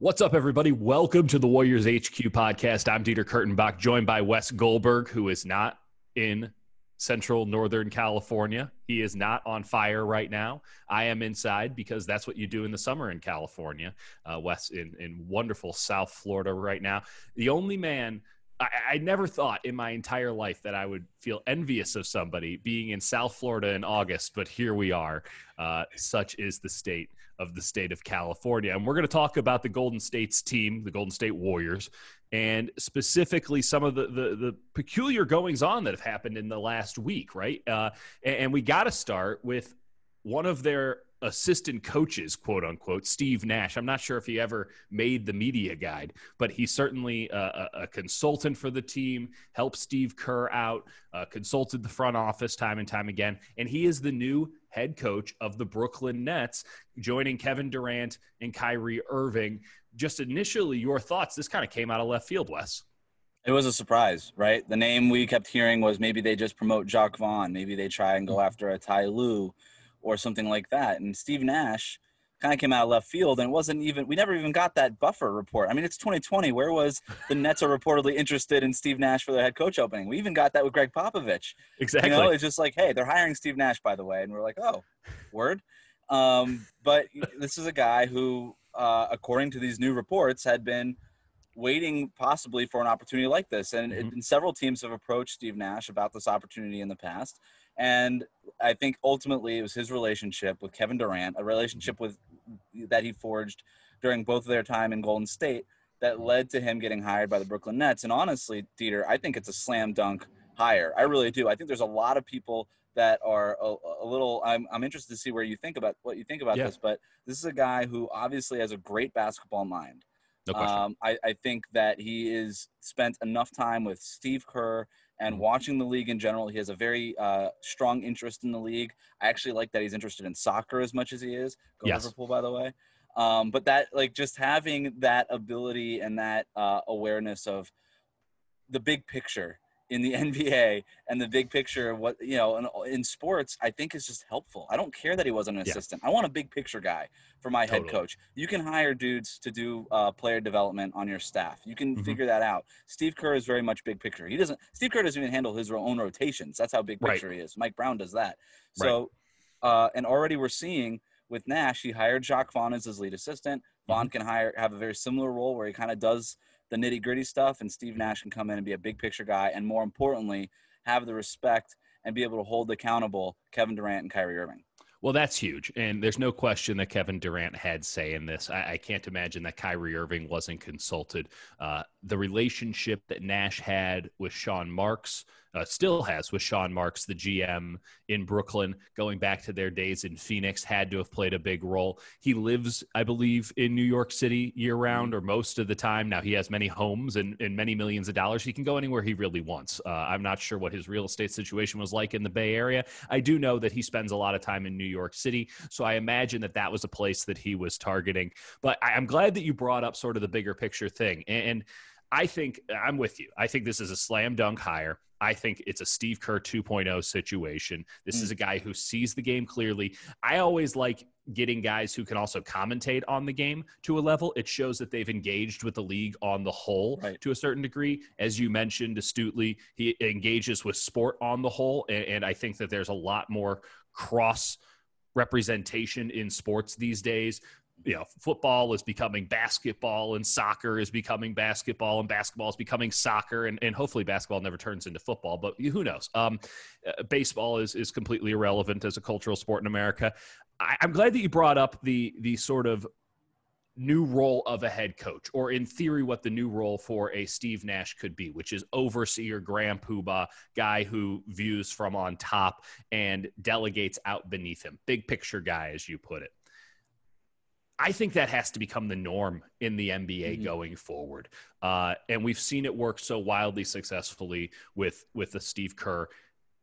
What's up, everybody? Welcome to the Warriors HQ podcast. I'm Dieter Kurtenbach, joined by Wes Goldberg, who is not in central Northern California. He is not on fire right now. I am inside because that's what you do in the summer in California. Wes in wonderful South Florida right now. The only man I never thought in my entire life that I would feel envious of somebody being in South Florida in August, but here we are. Such is the state of California. And we're going to talk about the Golden State's team, the Golden State Warriors, and specifically some of the peculiar goings-on that have happened in the last week, right? And we got to start with one of their assistant coaches, quote unquote, Steve Nash. I'm not sure if he ever made the media guide, but he's certainly a consultant for the team, helped Steve Kerr out, consulted the front office time and time again. And he is the new head coach of the Brooklyn Nets, joining Kevin Durant and Kyrie Irving. Just initially, your thoughts, this kind of came out of left field, Wes. It was a surprise, right? The name we kept hearing was maybe they just promote Jacques Vaughn. Maybe they try and go after a Ty Lue or something like that. And Steve Nash kind of came out of left field, and we never even got that buffer report. I mean, it's 2020. Where was the Nets are reportedly interested in Steve Nash for their head coach opening? We even got that with Greg Popovich. Exactly. You know, it's just like, hey, they're hiring Steve Nash, by the way. And we're like, oh, word. But this is a guy who, according to these new reports, had been waiting possibly for an opportunity like this. And several teams have approached Steve Nash about this opportunity in the past. And I think ultimately it was his relationship with Kevin Durant, a relationship that he forged during both of their time in Golden State, that led to him getting hired by the Brooklyn Nets. And honestly, Dieter, I think it's a slam dunk hire. I really do. I think there's a lot of people that are a little. I'm interested to see what you think about this. But this is a guy who obviously has a great basketball mind. No question. I think that he is spent enough time with Steve Kerr and watching the league in general. He has a very strong interest in the league. I actually like that he's interested in soccer as much as he is. Go Liverpool, by the way. But that, like, just having that ability and that awareness of the big picture in the NBA and the big picture of what, you know, in sports, I think is just helpful. I don't care that he wasn't an assistant. I want a big picture guy for my head coach. You can hire dudes to do player development on your staff. You can figure that out. Steve Kerr is very much big picture. Steve Kerr doesn't even handle his own rotations. That's how big picture he is. Mike Brown does that. So, and already we're seeing with Nash, he hired Jacques Vaughn as his lead assistant. Vaughn can have a very similar role where he kind of does the nitty-gritty stuff, and Steve Nash can come in and be a big picture guy, and more importantly, have the respect and be able to hold accountable Kevin Durant and Kyrie Irving. Well, that's huge. And there's no question that Kevin Durant had say in this. I can't imagine that Kyrie Irving wasn't consulted. The relationship that Nash had with Sean Marks, still has with Sean Marks, the GM in Brooklyn, going back to their days in Phoenix, had to have played a big role. He lives, I believe, in New York City year-round or most of the time. Now, he has many homes and many millions of dollars. He can go anywhere he really wants. I'm not sure what his real estate situation was like in the Bay Area. I do know that he spends a lot of time in New York City, so I imagine that was a place that he was targeting. But I'm glad that you brought up sort of the bigger picture thing. And I think I'm with you. I think this is a slam dunk hire. I think it's a Steve Kerr 2.0 situation. This is a guy who sees the game clearly. I always like getting guys who can also commentate on the game to a level. It shows that they've engaged with the league on the whole to a certain degree. As you mentioned astutely, he engages with sport on the whole. And I think that there's a lot more cross representation in sports these days. You know, football is becoming basketball, and soccer is becoming basketball, and basketball is becoming soccer, and hopefully basketball never turns into football, but who knows? Baseball is completely irrelevant as a cultural sport in America. I'm glad that you brought up the sort of new role of a head coach, or in theory what the new role for a Steve Nash could be, which is overseer, grand poobah, guy who views from on top and delegates out beneath him. Big picture guy, as you put it. I think that has to become the norm in the NBA going forward. And we've seen it work so wildly successfully with the Steve Kerr.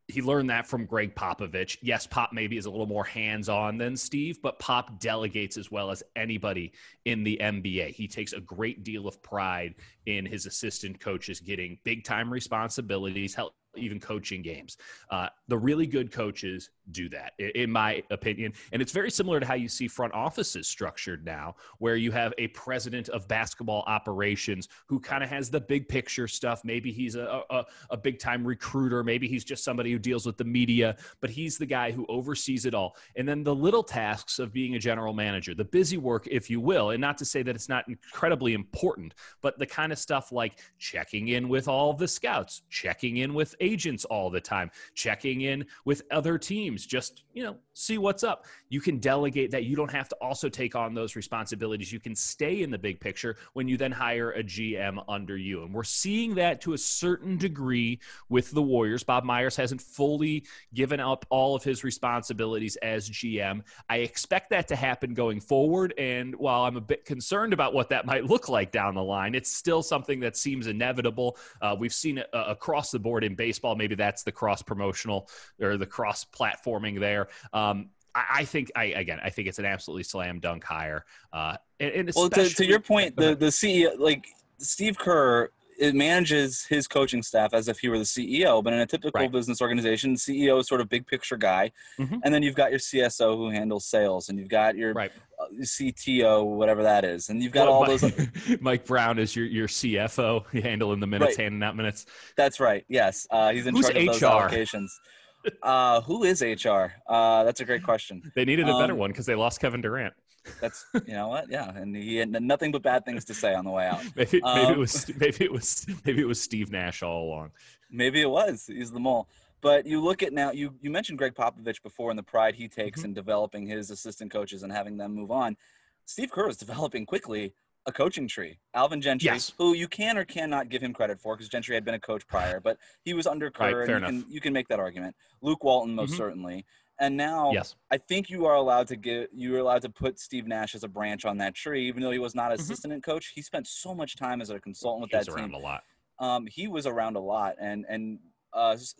He learned that from Greg Popovich. Yes, Pop maybe is a little more hands-on than Steve, but Pop delegates as well as anybody in the NBA. He takes a great deal of pride in his assistant coaches getting big-time responsibilities. even coaching games. The really good coaches do that, in my opinion. And it's very similar to how you see front offices structured now, where you have a president of basketball operations who kind of has the big picture stuff. Maybe he's a big time recruiter. Maybe he's just somebody who deals with the media, but he's the guy who oversees it all. And then the little tasks of being a general manager, the busy work, if you will, and not to say that it's not incredibly important, but the kind of stuff like checking in with all of the scouts, checking in with agents all the time, checking in with other teams, just, see what's up. You can delegate that. You don't have to also take on those responsibilities. You can stay in the big picture when you then hire a GM under you. And we're seeing that to a certain degree with the Warriors. Bob Myers hasn't fully given up all of his responsibilities as GM. I expect that to happen going forward. And while I'm a bit concerned about what that might look like down the line, it's still something that seems inevitable. We've seen it across the board in baseball. Maybe that's the cross-promotional or the cross-platforming there. I think it's an absolutely slam dunk hire. And well, to your point, the CEO, like Steve Kerr, it manages his coaching staff as if he were the CEO, but in a typical business organization, the CEO is sort of big picture guy. Mm-hmm. And then you've got your CSO who handles sales, and you've got your CTO, whatever that is. And you've got all those. Mike Brown is your CFO, handling the minutes, handing out minutes. That's right. Yes. He's in charge of those allocations. Who is HR? That's a great question. They needed a better one because they lost Kevin Durant. That's, you know what? Yeah. And he had nothing but bad things to say on the way out. Maybe it was Steve Nash all along. Maybe it was. He's the mole. But you look at now, you mentioned Greg Popovich before and the pride he takes in developing his assistant coaches and having them move on. Steve Kerr is developing quickly a coaching tree. Alvin Gentry, who you can or cannot give him credit for because Gentry had been a coach prior, but he was under Kerr, and you can make that argument. Luke Walton, most certainly. And now I think you are allowed to put Steve Nash as a branch on that tree, even though he was not assistant coach. He spent so much time as a consultant with that team. He was around a lot. He was around a lot, and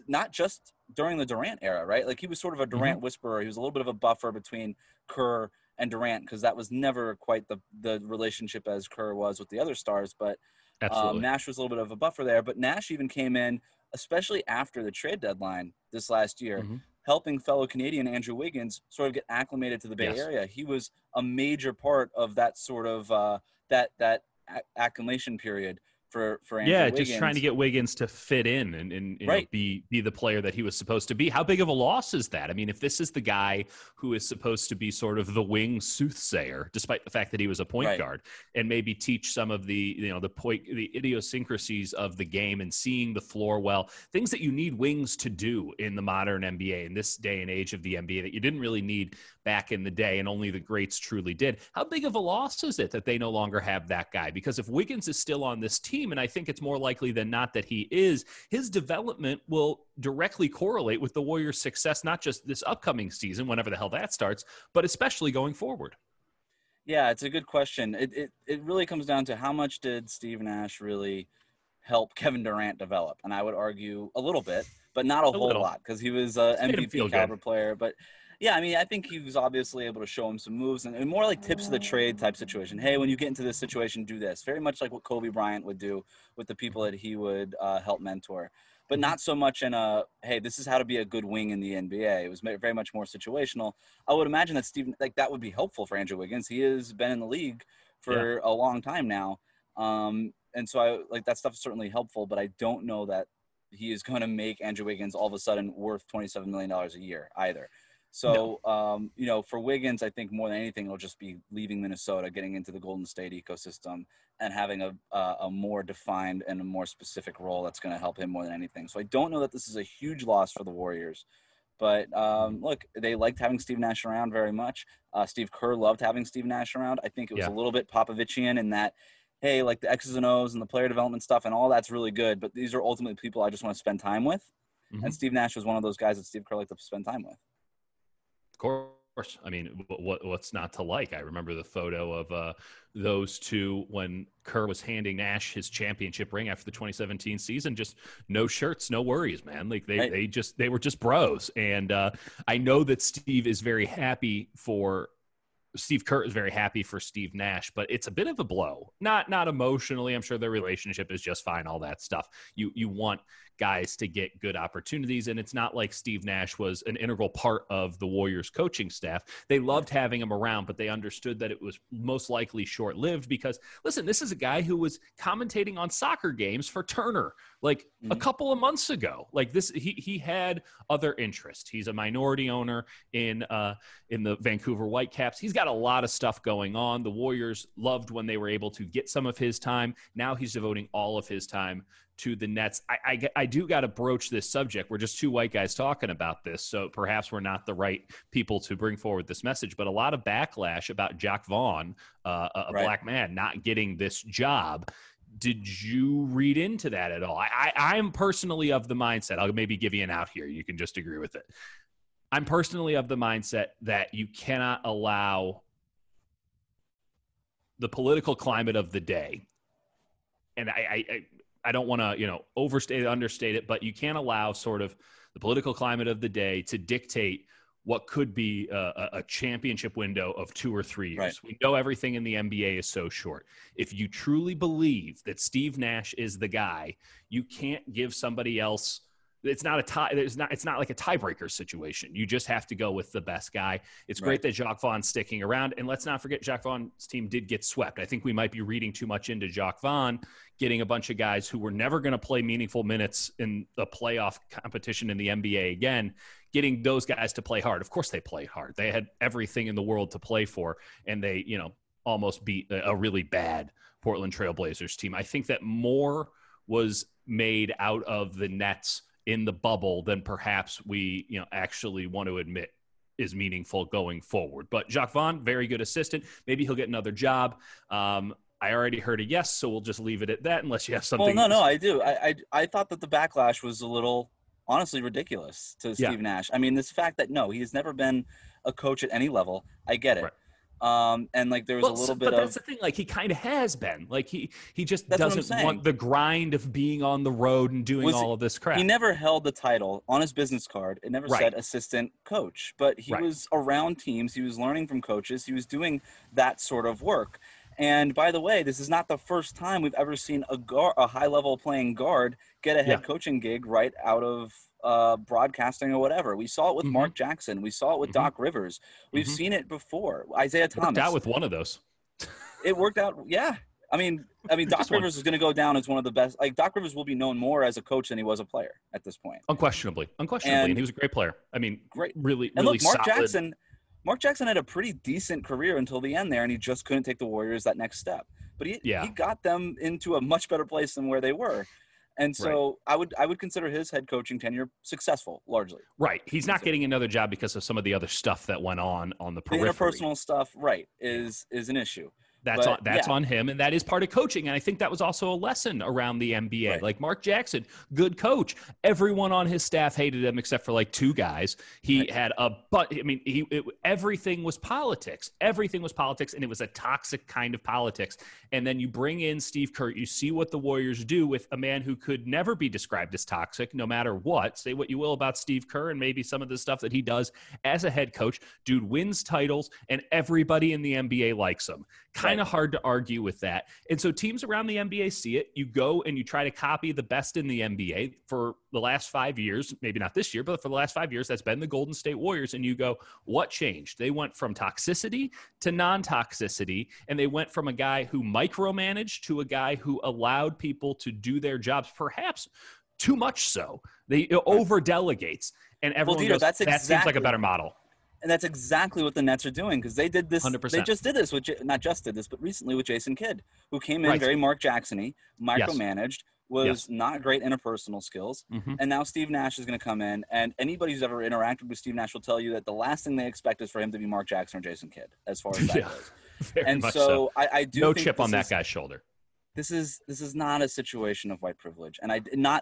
not just during the Durant era, right? Like he was sort of a Durant whisperer. He was a little bit of a buffer between Kerr and Durant because that was never quite the relationship as Kerr was with the other stars. But Nash was a little bit of a buffer there. But Nash even came in, especially after the trade deadline this last year, helping fellow Canadian Andrew Wiggins sort of get acclimated to the Bay Area. He was a major part of that sort of that acclimation period for Andrew Wiggins. Just trying to get Wiggins to fit in and be the player that he was supposed to be. How big of a loss is that? I mean, if this is the guy who is supposed to be sort of the wing soothsayer, despite the fact that he was a point guard, and maybe teach some of the idiosyncrasies of the game and seeing the floor well, things that you need wings to do in the modern NBA in this day and age of the NBA that you didn't really need back in the day and only the greats truly did. How big of a loss is it that they no longer have that guy? Because if Wiggins is still on this team, and I think it's more likely than not that he is, his development will directly correlate with the Warriors' success, not just this upcoming season, whenever the hell that starts, but especially going forward. Yeah, it's a good question. It really comes down to how much did Steve Nash really help Kevin Durant develop? And I would argue a little bit, but not a whole lot because he was an MVP caliber player. But yeah, I mean, I think he was obviously able to show him some moves and more like tips of the trade type situation. Hey, when you get into this situation, do this. Very much like what Kobe Bryant would do with the people that he would help mentor. But not so much in hey, this is how to be a good wing in the NBA. It was very much more situational. I would imagine that that would be helpful for Andrew Wiggins. He has been in the league for a long time now. And so that stuff is certainly helpful, but I don't know that he is going to make Andrew Wiggins all of a sudden worth $27 million a year either. So, for Wiggins, I think more than anything, it'll just be leaving Minnesota, getting into the Golden State ecosystem and having a more defined and a more specific role that's going to help him more than anything. So I don't know that this is a huge loss for the Warriors. But, look, they liked having Steve Nash around very much. Steve Kerr loved having Steve Nash around. I think it was a little bit Popovichian in that, hey, like the X's and O's and the player development stuff and all that's really good, but these are ultimately people I just want to spend time with. And Steve Nash was one of those guys that Steve Kerr liked to spend time with. Course. I mean, what's not to like? I remember the photo of those two when Kerr was handing Nash his championship ring after the 2017 season. Just no shirts, no worries, man. Like they were just bros. And I know that Steve is very happy for Steve Kerr is very happy for Steve Nash, but it's a bit of a blow. Not emotionally. I'm sure their relationship is just fine, all that stuff. You want guys to get good opportunities, and it's not like Steve Nash was an integral part of the Warriors coaching staff. They loved having him around, but they understood that it was most likely short-lived because, listen, this is a guy who was commentating on soccer games for Turner like a couple of months ago. Like this, he had other interests. He's a minority owner in the Vancouver Whitecaps. He's got a lot of stuff going on. The Warriors loved when they were able to get some of his time. Now he's devoting all of his time to the Nets. I do got to broach this subject. We're just two white guys talking about this, so perhaps we're not the right people to bring forward this message, but a lot of backlash about Jacque Vaughn, a black man, not getting this job. Did you read into that at all? I'm personally of the mindset, I'll maybe give you an out here. You can just agree with it. I'm personally of the mindset that you cannot allow the political climate of the day, and I don't want to, overstate it, understate it, but you can't allow sort of the political climate of the day to dictate what could be a championship window of 2 or 3 years. Right. We know everything in the NBA is so short. If you truly believe that Steve Nash is the guy, you can't give somebody else. It's not a tie. It's not like a tiebreaker situation. You just have to go with the best guy. It's great that Jacque Vaughn's sticking around. And let's not forget, Jacque Vaughn's team did get swept. I think we might be reading too much into Jacque Vaughn getting a bunch of guys who were never going to play meaningful minutes in a playoff competition in the NBA again, getting those guys to play hard. Of course they played hard. They had everything in the world to play for, and they, almost beat a really bad Portland Trail Blazers team. I think that more was made out of the Nets in the bubble than perhaps we, actually want to admit is meaningful going forward. But Jacque Vaughn, very good assistant. Maybe he'll get another job. I already heard a yes, so we'll just leave it at that unless you have something. Well, no, I do. I thought that the backlash was a little, honestly, ridiculous to Steve Nash. I mean, this fact that, no, he has never been a coach at any level. I get it. Right. And like there was a little bit of, but that's the thing. Like he kind of has been. Like he just doesn't want the grind of being on the road and doing all of this crap. He never held the title on his business card. It never said assistant coach, but he was around teams. He was learning from coaches. He was doing that sort of work. And by the way, this is not the first time we've ever seen a high-level playing guard get a head coaching gig right out of broadcasting or whatever. We saw it with Mark Jackson. We saw it with Doc Rivers. We've seen it before. Isaiah Thomas. Worked out with one of those. It worked out. Yeah. I mean, Doc Rivers is going to go down as one of the best. Like Doc Rivers will be known more as a coach than he was a player at this point. Unquestionably, and he was a great player. I mean, great, really, and look, solid. Mark Jackson had a pretty decent career until the end there, and he just couldn't take the Warriors that next step. But he got them into a much better place than where they were. And so I would consider his head coaching tenure successful, largely. Right. He's not getting another job because of some of the other stuff that went on the periphery. The interpersonal stuff, is an issue. That's on him, and that is part of coaching. And I think that was also a lesson around the NBA. Right. Like Mark Jackson, good coach. Everyone on his staff hated him except for like 2 guys. He had everything was politics. Everything was politics, and it was a toxic kind of politics. And then you bring in Steve Kerr. You see what the Warriors do with a man who could never be described as toxic, no matter what. Say what you will about Steve Kerr and maybe some of the stuff that he does as a head coach. Dude wins titles, and everybody in the NBA likes him. Kind of hard to argue with that. And so teams around the NBA see it. You go and you try to copy the best in the NBA for the last 5 years, maybe not this year, but for the last 5 years, that's been the Golden State Warriors. And you go, what changed? They went from toxicity to non-toxicity, and they went from a guy who micromanaged to a guy who allowed people to do their jobs, perhaps too much so. They over-delegates, and everyone goes, that seems like a better model. And that's exactly what the Nets are doing, because they did this. 100%. They just did this, not just did this, but recently with Jason Kidd, who came in very Mark Jackson-y, micromanaged, was not great interpersonal skills. And now Steve Nash is going to come in, and anybody who's ever interacted with Steve Nash will tell you that the last thing they expect is for him to be Mark Jackson or Jason Kidd, as far as that goes. And so I do no think chip on that guy's shoulder. This is not a situation of white privilege, and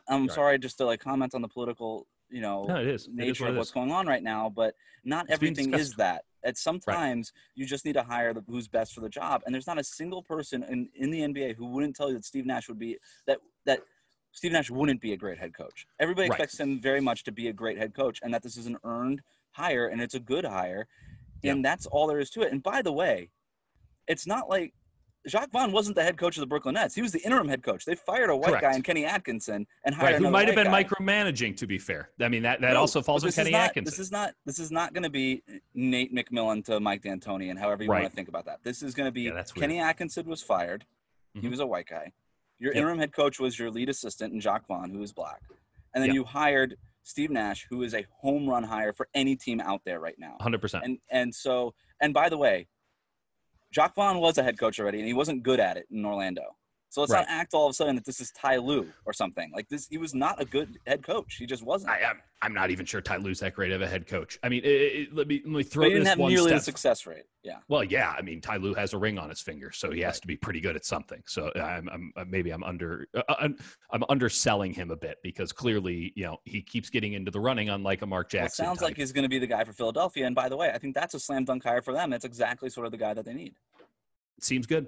I'm sorry just to like comment on the political nature of what's going on right now, but not everything is that. At sometimes you just need to hire who's best for the job, and there's not a single person in the NBA who wouldn't tell you that Steve Nash would be that Steve Nash wouldn't be a great head coach. Everybody expects him very much to be a great head coach, and that this is an earned hire and it's a good hire. And that's all there is to it. And by the way, it's not like Jacques Vaughn wasn't the head coach of the Brooklyn Nets. He was the interim head coach. They fired a white guy in Kenny Atkinson and hired who another might have been guy. micromanaging, to be fair. I mean, that also falls on Kenny Atkinson. This is not going to be Nate McMillan to Mike D'Antoni and however you want to think about that. This is going to be Kenny Atkinson was fired. He was a white guy. Your interim head coach was your lead assistant in Jacques Vaughn, who is black. And then you hired Steve Nash, who is a home run hire for any team out there right now. 100%. And by the way, Jacques Vaughn was a head coach already, and he wasn't good at it in Orlando. So let's not act all of a sudden that this is Ty Lue or something. Like this, he was not a good head coach. He just wasn't. I'm not even sure Ty Lue's that great of a head coach. I mean, let me throw but he didn't this have one nearly step. the success rate. Yeah. Well, yeah. I mean, Ty Lue has a ring on his finger, so he has to be pretty good at something. So I'm underselling him a bit because clearly, he keeps getting into the running, unlike a Mark Jackson. Well, it sounds like he's going to be the guy for Philadelphia. And by the way, I think that's a slam dunk hire for them. That's exactly sort of the guy that they need. Seems good.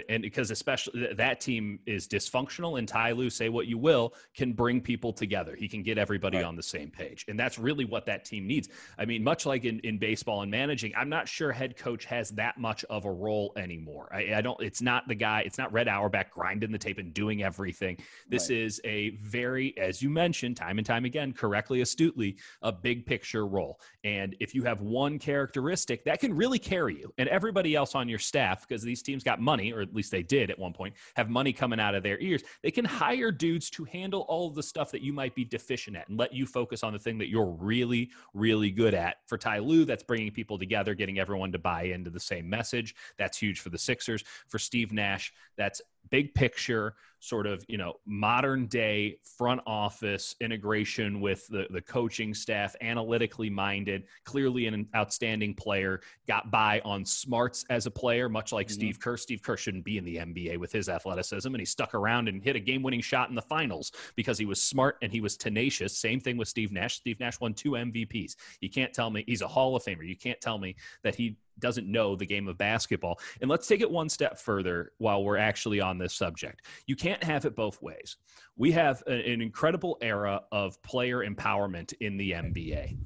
And because especially that team is dysfunctional, and Ty Lue, say what you will, can bring people together. He can get everybody on the same page. And that's really what that team needs. I mean, much like in baseball and managing, I'm not sure head coach has that much of a role anymore. It's not the guy, it's not Red Auerbach grinding the tape and doing everything. This is a very, as you mentioned, time and time again, correctly, astutely, a big picture role. And if you have one characteristic that can really carry you and everybody else on your staff, because these teams got money, or at least they did at one point, have money coming out of their ears, they can hire dudes to handle all of the stuff that you might be deficient at and let you focus on the thing that you're really, really good at. For Ty Lue, that's bringing people together, getting everyone to buy into the same message. That's huge for the Sixers. For Steve Nash, that's big picture, sort of, modern day front office integration with the coaching staff, analytically minded, clearly an outstanding player, got by on smarts as a player, much like Steve Kerr. Steve Kerr shouldn't be in the NBA with his athleticism, and he stuck around and hit a game-winning shot in the finals because he was smart and he was tenacious. Same thing with Steve Nash. Steve Nash won 2 MVPs. You can't tell me he's a Hall of Famer. You can't tell me that he doesn't know the game of basketball. And let's take it one step further while we're actually on this subject. You can't have it both ways. We have an incredible era of player empowerment in the NBA.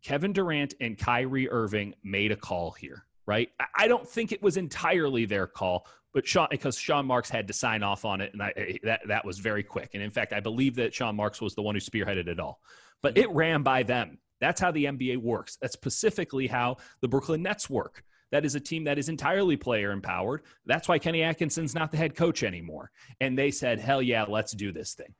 Kevin Durant and Kyrie Irving made a call here, right? I don't think it was entirely their call, but because Sean Marks had to sign off on it, and that was very quick. And in fact, I believe that Sean Marks was the one who spearheaded it all. But it ran by them. That's how the NBA works. That's specifically how the Brooklyn Nets work. That is a team that is entirely player empowered. That's why Kenny Atkinson's not the head coach anymore. And they said, hell yeah, let's do this thing.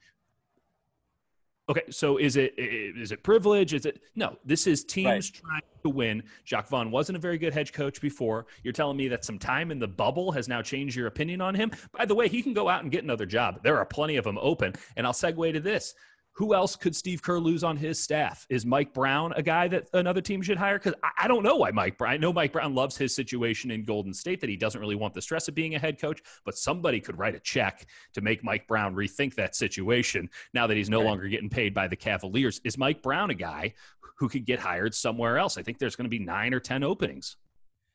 Okay, so is it privilege? No, this is teams trying to win. Jacques Vaughn wasn't a very good head coach before. You're telling me that some time in the bubble has now changed your opinion on him? By the way, he can go out and get another job. There are plenty of them open. And I'll segue to this. Who else could Steve Kerr lose on his staff? Is Mike Brown a guy that another team should hire? Because I don't know why I know Mike Brown loves his situation in Golden State, that he doesn't really want the stress of being a head coach, but somebody could write a check to make Mike Brown rethink that situation now that he's no longer getting paid by the Cavaliers. Is Mike Brown a guy who could get hired somewhere else? I think there's going to be 9 or 10 openings.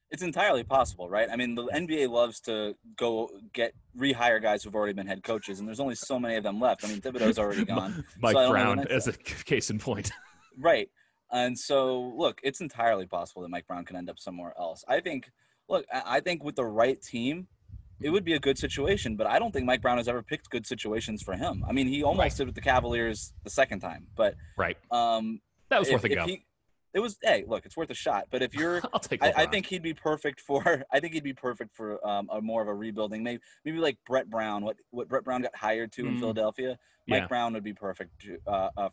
It's entirely possible, right? I mean, the NBA loves to go rehire guys who've already been head coaches, and there's only so many of them left. I mean, Thibodeau's already gone. Mike Brown as a case in point. Right. And so, look, it's entirely possible that Mike Brown can end up somewhere else. I think with the right team, it would be a good situation, but I don't think Mike Brown has ever picked good situations for him. I mean, he almost did with the Cavaliers the second time, but that was worth a go. It was, hey, look, it's worth a shot. But if you're, I think he'd be perfect for. I think he'd be perfect for a more of a rebuilding. Maybe like Brett Brown. What Brett Brown got hired to in Philadelphia. Mike Brown would be perfect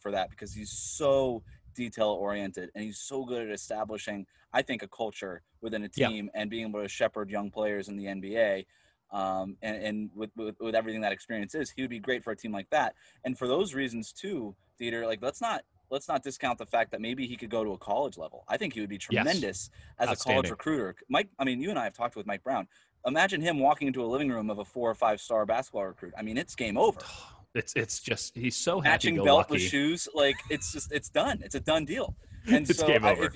for that because he's so detail oriented and he's so good at establishing, I think, a culture within a team and being able to shepherd young players in the NBA. And with everything that experience is, he would be great for a team like that. And for those reasons too, Dieter, like let's not discount the fact that maybe he could go to a college level. I think he would be tremendous as a college recruiter. Mike, I mean, you and I have talked with Mike Brown. Imagine him walking into a living room of a 4 or 5 star basketball recruit. I mean, it's game over. It's just, he's so happy. Matching belt with shoes, like it's done. It's a done deal. And it's game over.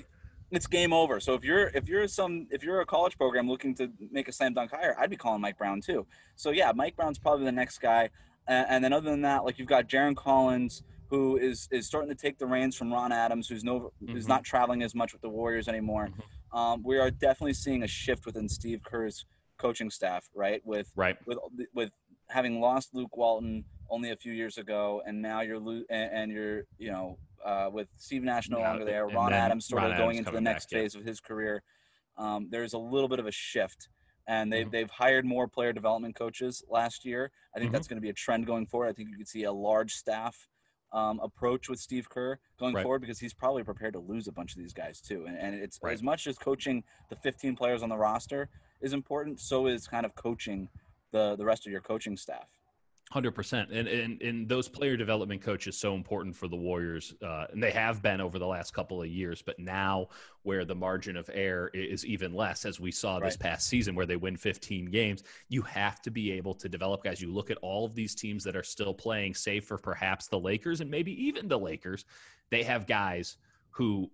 It's game over. So if you're a college program looking to make a slam dunk hire, I'd be calling Mike Brown too. So yeah, Mike Brown's probably the next guy. And then other than that, like you've got Jaren Collins, who is starting to take the reins from Ron Adams, who's not traveling as much with the Warriors anymore. We are definitely seeing a shift within Steve Kerr's coaching staff, right? With Right. with having lost Luke Walton only a few years ago, and now you're with Steve Nash no longer there, And Ron then Adams sort Ron of going Adams into the coming back, next phase of his career. There's a little bit of a shift, and they've hired more player development coaches last year. I think that's going to be a trend going forward. I think you could see a large staff approach with Steve Kerr going forward, because he's probably prepared to lose a bunch of these guys too. And it's as much as coaching the 15 players on the roster is important, so is kind of coaching the rest of your coaching staff. 100%. And those player development coaches so important for the Warriors, and they have been over the last couple of years, but now where the margin of error is even less, as we saw this past season where they win 15 games, you have to be able to develop guys. You look at all of these teams that are still playing, save for perhaps the Lakers and maybe even the Lakers, they have guys who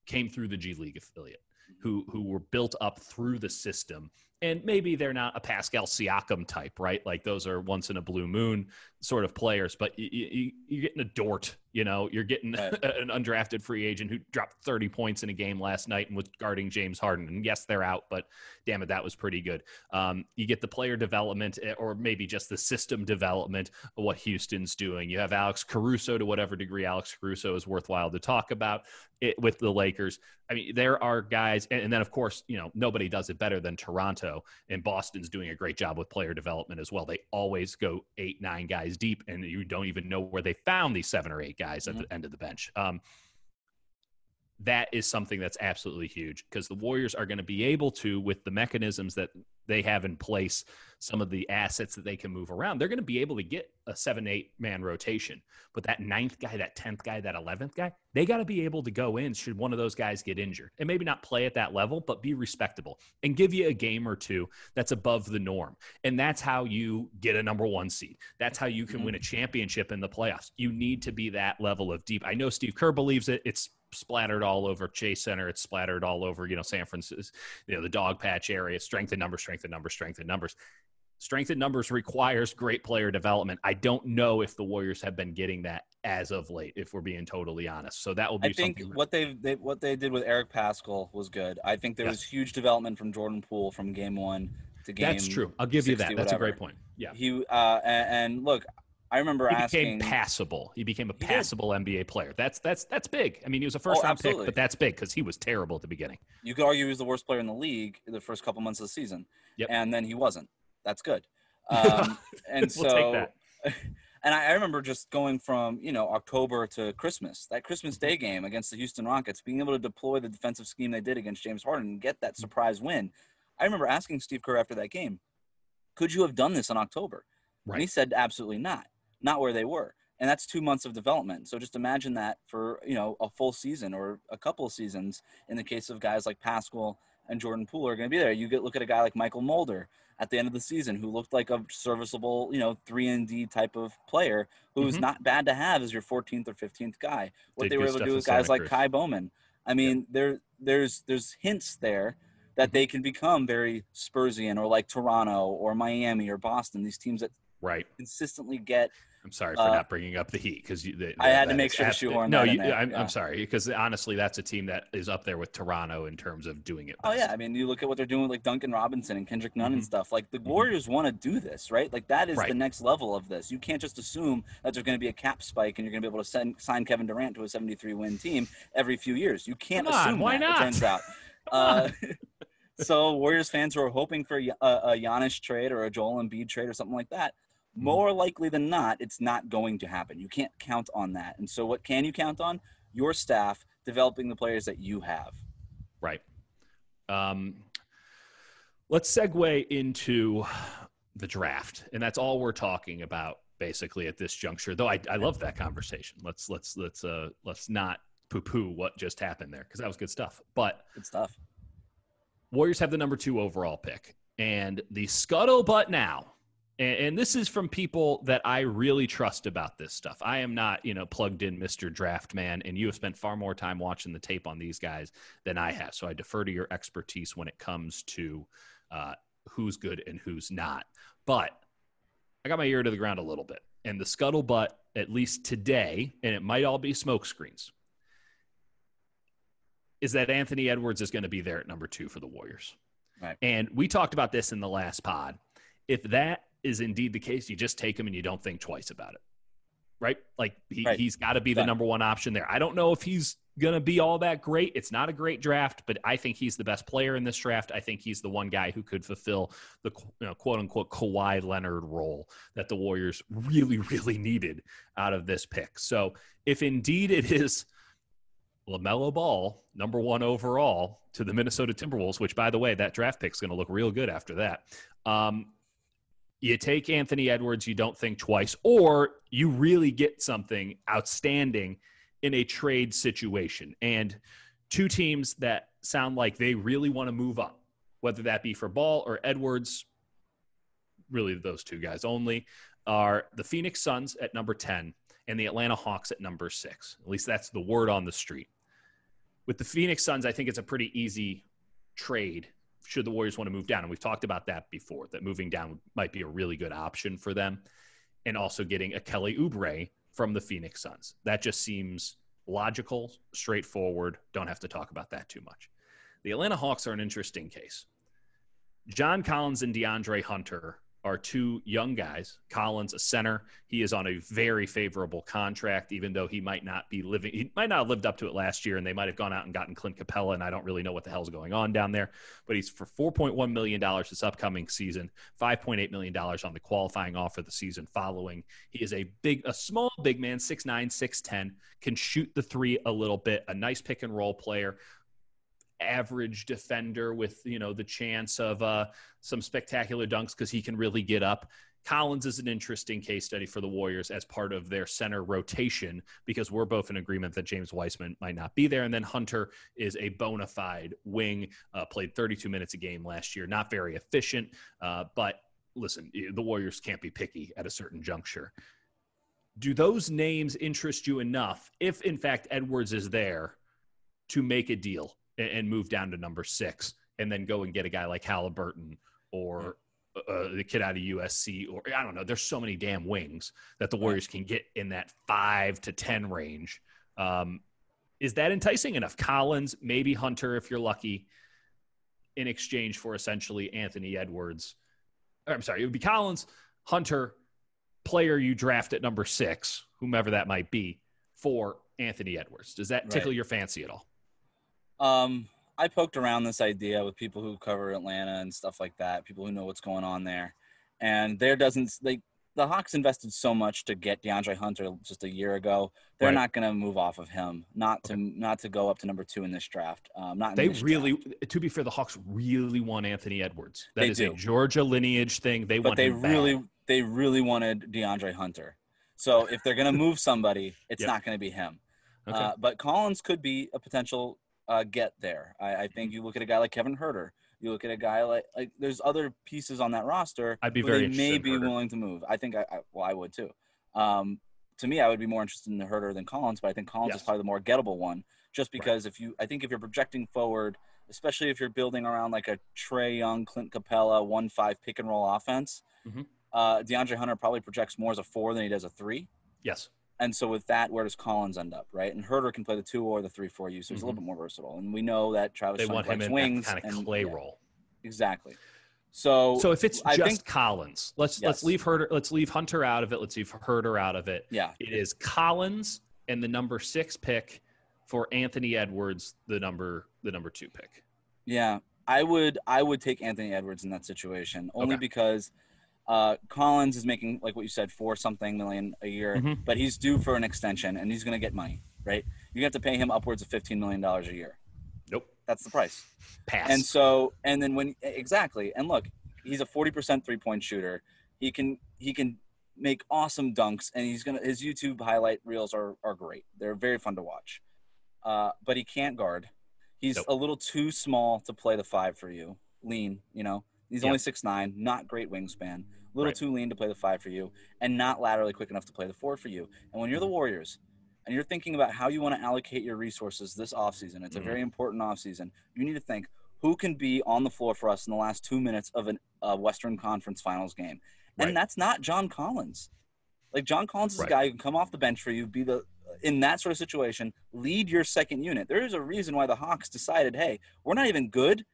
came through the G League affiliate, who were built up through the system. And maybe they're not a Pascal Siakam type, right? Like those are once in a blue moon sort of players, but you're getting a Dort, you're getting an undrafted free agent who dropped 30 points in a game last night and was guarding James Harden. And yes, they're out, but damn it, that was pretty good. You get the player development, or maybe just the system development of what Houston's doing. You have Alex Caruso, to whatever degree Alex Caruso is worthwhile to talk about it with the Lakers. I mean, there are guys, and then of course, nobody does it better than Toronto, and Boston's doing a great job with player development as well. They always go 8-9 guys deep, and you don't even know where they found these 7 or 8 guys at the end of the bench. That is something that's absolutely huge, because the Warriors are going to be able to, with the mechanisms that they have in place, some of the assets that they can move around, they're going to be able to get a 7-8 man rotation. But that 9th guy, that 10th guy, that 11th guy, they got to be able to go in should one of those guys get injured, and maybe not play at that level, but be respectable and give you a game or two that's above the norm. And that's how you get a number 1 seed. That's how you can win a championship in the playoffs. You need to be that level of deep. I know Steve Kerr believes it. It's splattered all over Chase Center. It's splattered all over, San Francisco, the dog patch area. Strength in numbers, strength in numbers, strength in numbers. Strength in numbers requires great player development. I don't know if the Warriors have been getting that as of late, if we're being totally honest. So that will be I think something. what they did with Eric Pascal was good. I think there was huge development from Jordan Poole from game 1 to game. That's true. I'll give 60, you that. That's whatever. a great point. Yeah. He and look, I remember He became passable. He became a passable NBA player. That's big. I mean, he was a first-round pick, but that's big because he was terrible at the beginning. You could argue he was the worst player in the league in the first couple months of the season, and then he wasn't. That's good. And we'll take that. And I remember just going from October to Christmas, that Christmas Day game against the Houston Rockets, being able to deploy the defensive scheme they did against James Harden and get that surprise win. I remember asking Steve Kerr after that game, could you have done this in October? Right. And he said, absolutely not where they were. And that's 2 months of development. So just imagine that for, a full season or a couple of seasons in the case of guys like Pascal and Jordan Poole are going to be there. Look at a guy like Michael Mulder at the end of the season who looked like a serviceable, 3-and-D type of player who's not bad to have as your 14th or 15th guy. What they were able to do with guys like Kai Bowman. I mean, there's hints there that they can become very Spursian, or like Toronto or Miami or Boston, these teams that consistently get. I'm sorry for not bringing up the Heat, because I had to make sure to shoehorn that in there. I'm sorry, because honestly, that's a team that is up there with Toronto in terms of doing it best. Oh, yeah. I mean, you look at what they're doing with like Duncan Robinson and Kendrick Nunn and stuff. Like, the Warriors want to do this, right? Like, that is the next level of this. You can't just assume that there's going to be a cap spike and you're going to be able to sign Kevin Durant to a 73-win team every few years. You can't assume why that, not? it turns out. So Warriors fans who are hoping for a Giannis trade or a Joel Embiid trade or something like that, more likely than not, it's not going to happen. You can't count on that. And so what can you count on? Your staff developing the players that you have. Right. Let's segue into the draft. And that's all we're talking about basically at this juncture, though I love that conversation. Let's not poo-poo what just happened there, because that was good stuff. But good stuff. Warriors have the number 2 overall pick, and the scuttlebutt now, and this is from people that I really trust about this stuff. I am not, plugged in Mr. Draft Man, and you have spent far more time watching the tape on these guys than I have. So I defer to your expertise when it comes to who's good and who's not. But I got my ear to the ground a little bit, and the scuttlebutt, at least today, and it might all be smoke screens, is that Anthony Edwards is going to be there at number 2 for the Warriors. Right. And we talked about this in the last pod. If that is indeed the case, you just take him and you don't think twice about it, right? Like he's got to be the number 1 option there. I don't know if he's going to be all that great. It's not a great draft, but I think he's the best player in this draft. I think he's the one guy who could fulfill the quote unquote Kawhi Leonard role that the Warriors really, really needed out of this pick. So if indeed it is LaMelo Ball, number 1 overall to the Minnesota Timberwolves, which, by the way, that draft pick is going to look real good after that. You take Anthony Edwards, you don't think twice, or you really get something outstanding in a trade situation. And 2 teams that sound like they really want to move up, whether that be for Ball or Edwards, really those 2 guys only, are the Phoenix Suns at number 10 and the Atlanta Hawks at number 6. At least that's the word on the street. With the Phoenix Suns, I think it's a pretty easy trade should the Warriors want to move down. And we've talked about that before, that moving down might be a really good option for them. And also getting a Kelly Oubre from the Phoenix Suns. That just seems logical, straightforward. Don't have to talk about that too much. The Atlanta Hawks are an interesting case. John Collins and DeAndre Hunter are 2 young guys. Collins, a center. He is on a very favorable contract, even though he might not have lived up to it last year, and they might have gone out and gotten Clint Capella, and I don't really know what the hell's going on down there. But he's for $4.1 million this upcoming season, $5.8 million on the qualifying offer the season following. He is a small big man, 6'9", 6'10", can shoot the 3 a little bit, a nice pick and roll player, average defender with, the chance of some spectacular dunks because he can really get up. Collins is an interesting case study for the Warriors as part of their center rotation because we're both in agreement that James Wiseman might not be there. And then Hunter is a bona fide wing, played 32 minutes a game last year, not very efficient. But listen, the Warriors can't be picky at a certain juncture. Do those names interest you enough, if in fact Edwards is there, to make a deal and move down to number 6 and then go and get a guy like Halliburton or the kid out of USC, or I don't know. There's so many damn wings that the Warriors can get in that 5 to 10 range. Is that enticing enough? Collins, maybe Hunter, if you're lucky, in exchange for essentially Anthony Edwards. I'm sorry, it would be Collins, Hunter, player you draft at number 6, whomever that might be, for Anthony Edwards. Does that tickle your fancy at all? I poked around this idea with people who cover Atlanta and stuff like that, people who know what's going on there. And the Hawks invested so much to get DeAndre Hunter just a year ago. They're not going to move off of him, not to go up to number 2 in this draft. To be fair, the Hawks really want Anthony Edwards. That is a Georgia lineage thing. They really wanted DeAndre Hunter. So if they're going to move somebody, it's not going to be him. Okay. But Collins could be a potential get there. I think you look at a guy like Kevin Huerter. You look at a guy like there's other pieces on that roster. I'd be very interested. May be willing to move. I think I would too. To me, I would be more interested in the Huerter than Collins, but I think Collins is probably the more gettable one. Just because if you're projecting forward, especially if you're building around like a Trae Young, Clint Capella 1-5 pick and roll offense, DeAndre Hunter probably projects more as a 4 than he does a 3. Yes. And so with that, where does Collins end up, right? And Huerter can play the 2 or the 3 for you, so he's a little bit more versatile. And we know that Travis want him in wings that kind of clay role. Exactly. So if it's Collins, let's leave Huerter, let's leave Hunter out of it. Let's leave Huerter out of it. Yeah. It is Collins and the number 6 pick for Anthony Edwards, the number 2 pick. Yeah, I would take Anthony Edwards in that situation only because Collins is making, like what you said, $4-something million a year, but he's due for an extension and he's going to get money, right? You have to pay him upwards of $15 million a year. Nope. That's the price. Pass. And then exactly. And look, he's a 40% 3-point shooter. He can make awesome dunks, and his YouTube highlight reels are great. They're very fun to watch. But he can't guard. He's a little too small to play the 5 for you. Lean, He's only 6'9", not great wingspan. A little too lean to play the 5 for you, and not laterally quick enough to play the 4 for you. And when you're the Warriors, and you're thinking about how you want to allocate your resources this offseason, it's a very important offseason, you need to think, who can be on the floor for us in the last 2 minutes of a Western Conference Finals game? And that's not John Collins. Like, John Collins is a guy who can come off the bench for you, be the in that sort of situation, lead your second unit. There is a reason why the Hawks decided, hey, we're not even good,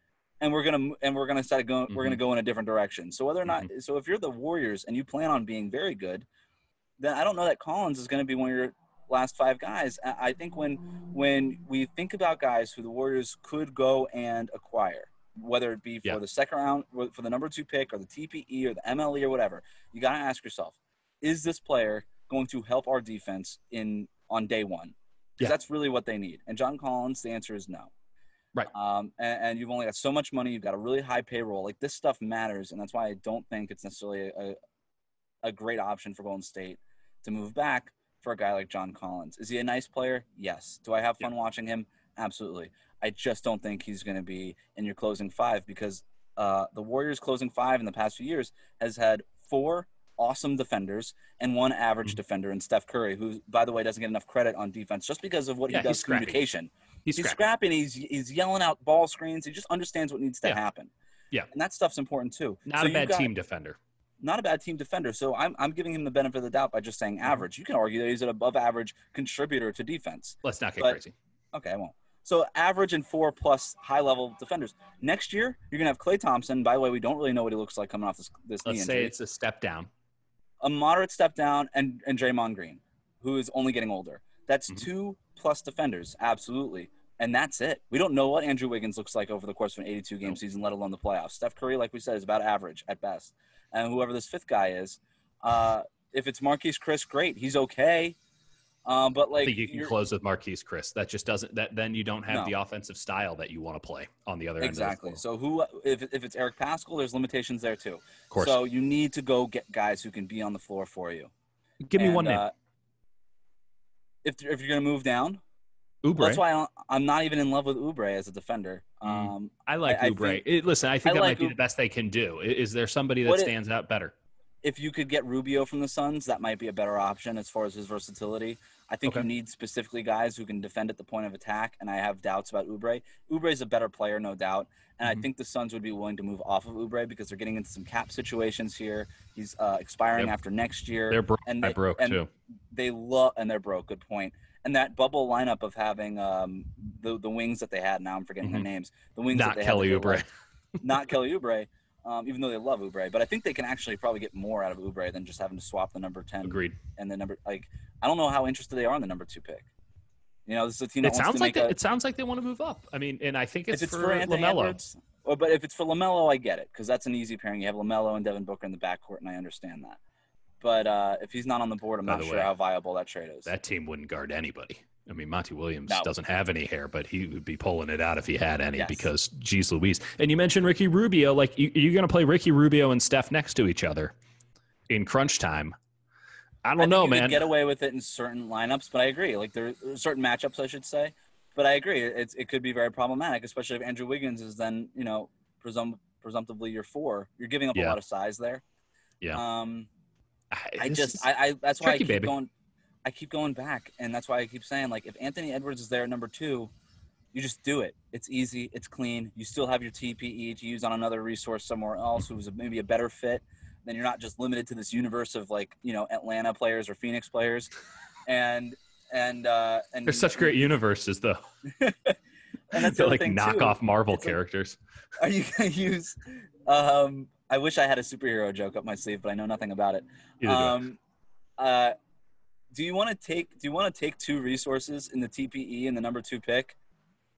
and we're gonna start going. We're gonna go in a different direction. So whether or not, so if you're the Warriors and you plan on being very good, then I don't know that Collins is going to be one of your last 5 guys. I think when we think about guys who the Warriors could go and acquire, whether it be for the second round, for the number 2 pick, or the TPE, or the MLE, or whatever, you got to ask yourself, is this player going to help our defense on day one? Because that's really what they need. And John Collins, the answer is no. Right. And you've only got so much money. You've got a really high payroll. Like, this stuff matters, and that's why I don't think it's necessarily a great option for Golden State to move back for a guy like John Collins. Is he a nice player? Yes. Do I have fun watching him? Absolutely. I just don't think he's going to be in your closing 5, because the Warriors' closing 5 in the past few years has had 4 awesome defenders and 1 average defender in Steph Curry, who, by the way, doesn't get enough credit on defense just because of what he does communication. He's scrapping. He's yelling out ball screens. He just understands what needs to happen. Yeah. And that stuff's important too. Not a bad team defender. Not a bad team defender. So I'm giving him the benefit of the doubt by just saying average. You can argue that he's an above average contributor to defense. Let's not get crazy. Okay, I won't. So average and 4+ high-level defenders. Next year, you're going to have Klay Thompson. By the way, we don't really know what he looks like coming off this knee injury. Let's say it's a step down. A moderate step down, and Draymond Green, who is only getting older. That's 2+ defenders, absolutely. And that's it. We don't know what Andrew Wiggins looks like over the course of an 82-game season, let alone the playoffs. Steph Curry, like we said, is about average at best. And whoever this 5th guy is, if it's Marquise Chris, great. He's okay. But like, I think you can close with Marquise Chris. That just doesn't. Then you don't have the offensive style that you want to play on the other end. Exactly. So if it's Eric Paschall, there's limitations there too. Of course. So you need to go get guys who can be on the floor for you. Give me one name. If you're going to move down, Oubre. That's why I'm not even in love with Oubre as a defender. I like Oubre. Listen, I think that might be the best they can do. Is there somebody that stands out better? If you could get Rubio from the Suns, that might be a better option as far as his versatility. I think you need specifically guys who can defend at the point of attack, and I have doubts about Oubre. Oubre is a better player, no doubt, and I think the Suns would be willing to move off of Oubre because they're getting into some cap situations here. He's expiring after next year. They're broke. They're broke too. They're broke. Good point. And that bubble lineup of having the wings that they had, now I'm forgetting their names. The wings not that they Kelly had Oubre. Not Kelly Oubre, even though they love Oubre. But I think they can actually probably get more out of Oubre than just having to swap the number 10. Agreed. And the number, like, I don't know how interested they are in the number 2 pick. You know, this is a team that it sounds like they want to move up. I mean, and I think it's for Anthony LaMelo. Edwards, but if it's for LaMelo, I get it, because that's an easy pairing. You have LaMelo and Devin Booker in the backcourt, and I understand that. But if he's not on the board, I'm not sure how viable that trade is. That team wouldn't guard anybody. I mean, Monty Williams doesn't have any hair, but he would be pulling it out if he had any because, geez Louise. And you mentioned Ricky Rubio. Like, you're going to play Ricky Rubio and Steph next to each other in crunch time. I don't know, man. You could get away with it in certain lineups, but I agree. Like, there are certain matchups, I should say. But I agree. It could be very problematic, especially if Andrew Wiggins is then, presumptively your 4. You're giving up a lot of size there. Yeah. That's why I keep going back, and that's why I keep saying, like, if Anthony Edwards is there at number 2, you just do it. It's easy. It's clean. You still have your TPE to use on another resource somewhere else who's maybe a better fit. Then you're not just limited to this universe of, like, Atlanta players or Phoenix players. And they're such great universes, though. And that's the like thing knockoff too. Marvel characters. Are you going to use I wish I had a superhero joke up my sleeve, but I know nothing about it. Do you want to take 2 resources in the TPE and the number 2 pick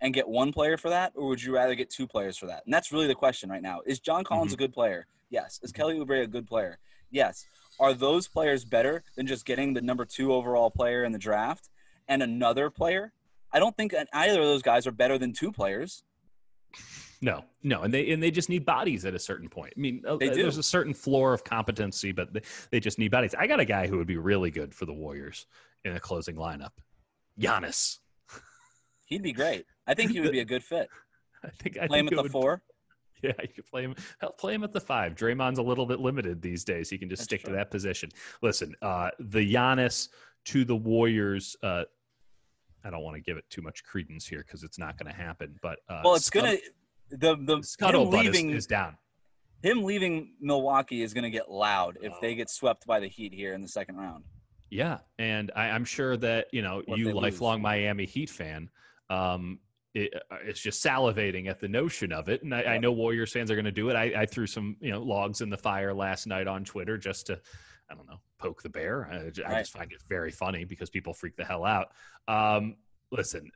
and get 1 player for that, or would you rather get 2 players for that? And that's really the question right now. Is John Collins a good player? Yes. Is Kelly Oubre a good player? Yes. Are those players better than just getting the number 2 overall player in the draft and another player? I don't think either of those guys are better than 2 players. No, and they just need bodies at a certain point. I mean, there's a certain floor of competency, but they just need bodies. I got a guy who would be really good for the Warriors in a closing lineup. Giannis. He'd be great. I think he would be a good fit. I think play him at the 4. Yeah, you could play him. Play him at the 5. Draymond's a little bit limited these days. He can just stick to that position. Listen, the Giannis to the Warriors. I don't want to give it too much credence here because it's not going to happen. But it's going to. The scuttlebutt is down. Him leaving Milwaukee is going to get loud if they get swept by the Heat here in the second round. Yeah, and I'm sure that, What if you they lose? lifelong Miami Heat fan, it's just salivating at the notion of it. And I Yep. know Warriors fans are going to do it. I threw some, logs in the fire last night on Twitter just to, I don't know, poke the bear. I Right. just find it very funny because people freak the hell out. Listen,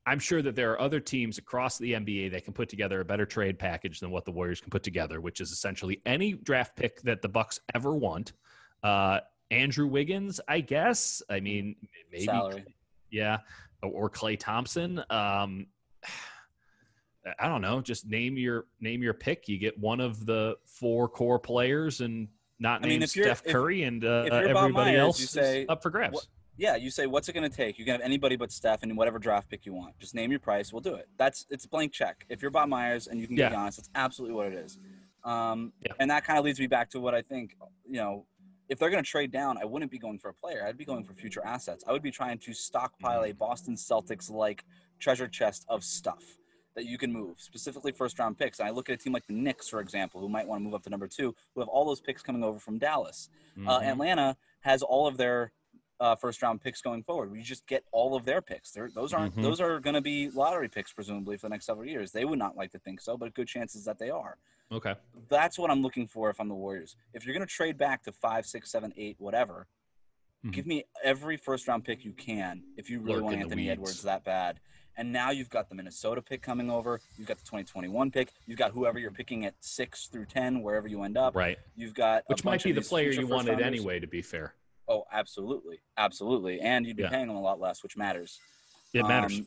I'm sure that there are other teams across the NBA that can put together a better trade package than what the Warriors can put together, which is essentially any draft pick that the Bucks ever want. Andrew Wiggins, I guess. I mean, maybe, Salary. yeah, or Klay Thompson. I don't know. Just name your pick. You get one of the 4 core players, and not I mean, name Steph Curry, and if you're Bob everybody Myers, you else is say up for what? grabs. Yeah, you say what's it going to take? You can have anybody but Steph and whatever draft pick you want. Just name your price. We'll do it. It's a blank check. If you're Bob Myers and you can get Yeah, Giannis, that's absolutely what it is. yeah. And that kind of leads me back to what I think. If they're going to trade down, I wouldn't be going for a player. I'd be going for future assets. I would be trying to stockpile a Boston Celtics like treasure chest of stuff that you can move, specifically first round picks. And I look at a team like the Knicks, for example, who might want to move up to number 2, who have all those picks coming over from Dallas. Atlanta has all of their first round picks going forward. We just get all of their picks. Those are going to be lottery picks, presumably, for the next several years. They would not like to think so, but good chances that they are. Okay. That's what I'm looking for if I'm the Warriors. If you're going to trade back to 5, 6, 7, 8, whatever, give me every first round pick you can if you really want Anthony Edwards that bad. And now you've got the Minnesota pick coming over. You've got the 2021 pick. You've got whoever you're picking at 6 through 10, wherever you end up. Right. You've got which might be the player you wanted anyway, to be fair. Oh, absolutely. Absolutely. And you'd be paying them a lot less, which matters. It matters.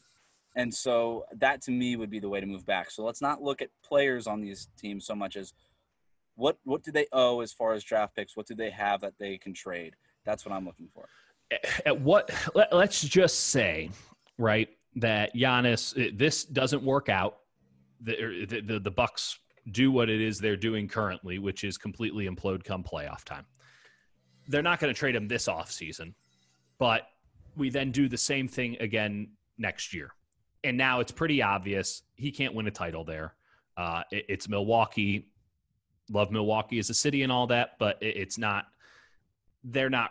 And so that, to me, would be the way to move back. So let's not look at players on these teams so much as what do they owe as far as draft picks? What do they have that they can trade? That's what I'm looking for. Let's just say, right, that Giannis, this doesn't work out. The Bucks do what it is they're doing currently, which is completely implode come playoff time. They're not going to trade him this offseason, but we then do the same thing again next year. And now it's pretty obvious he can't win a title there. It's Milwaukee. Love Milwaukee as a city and all that, but it's not – they're not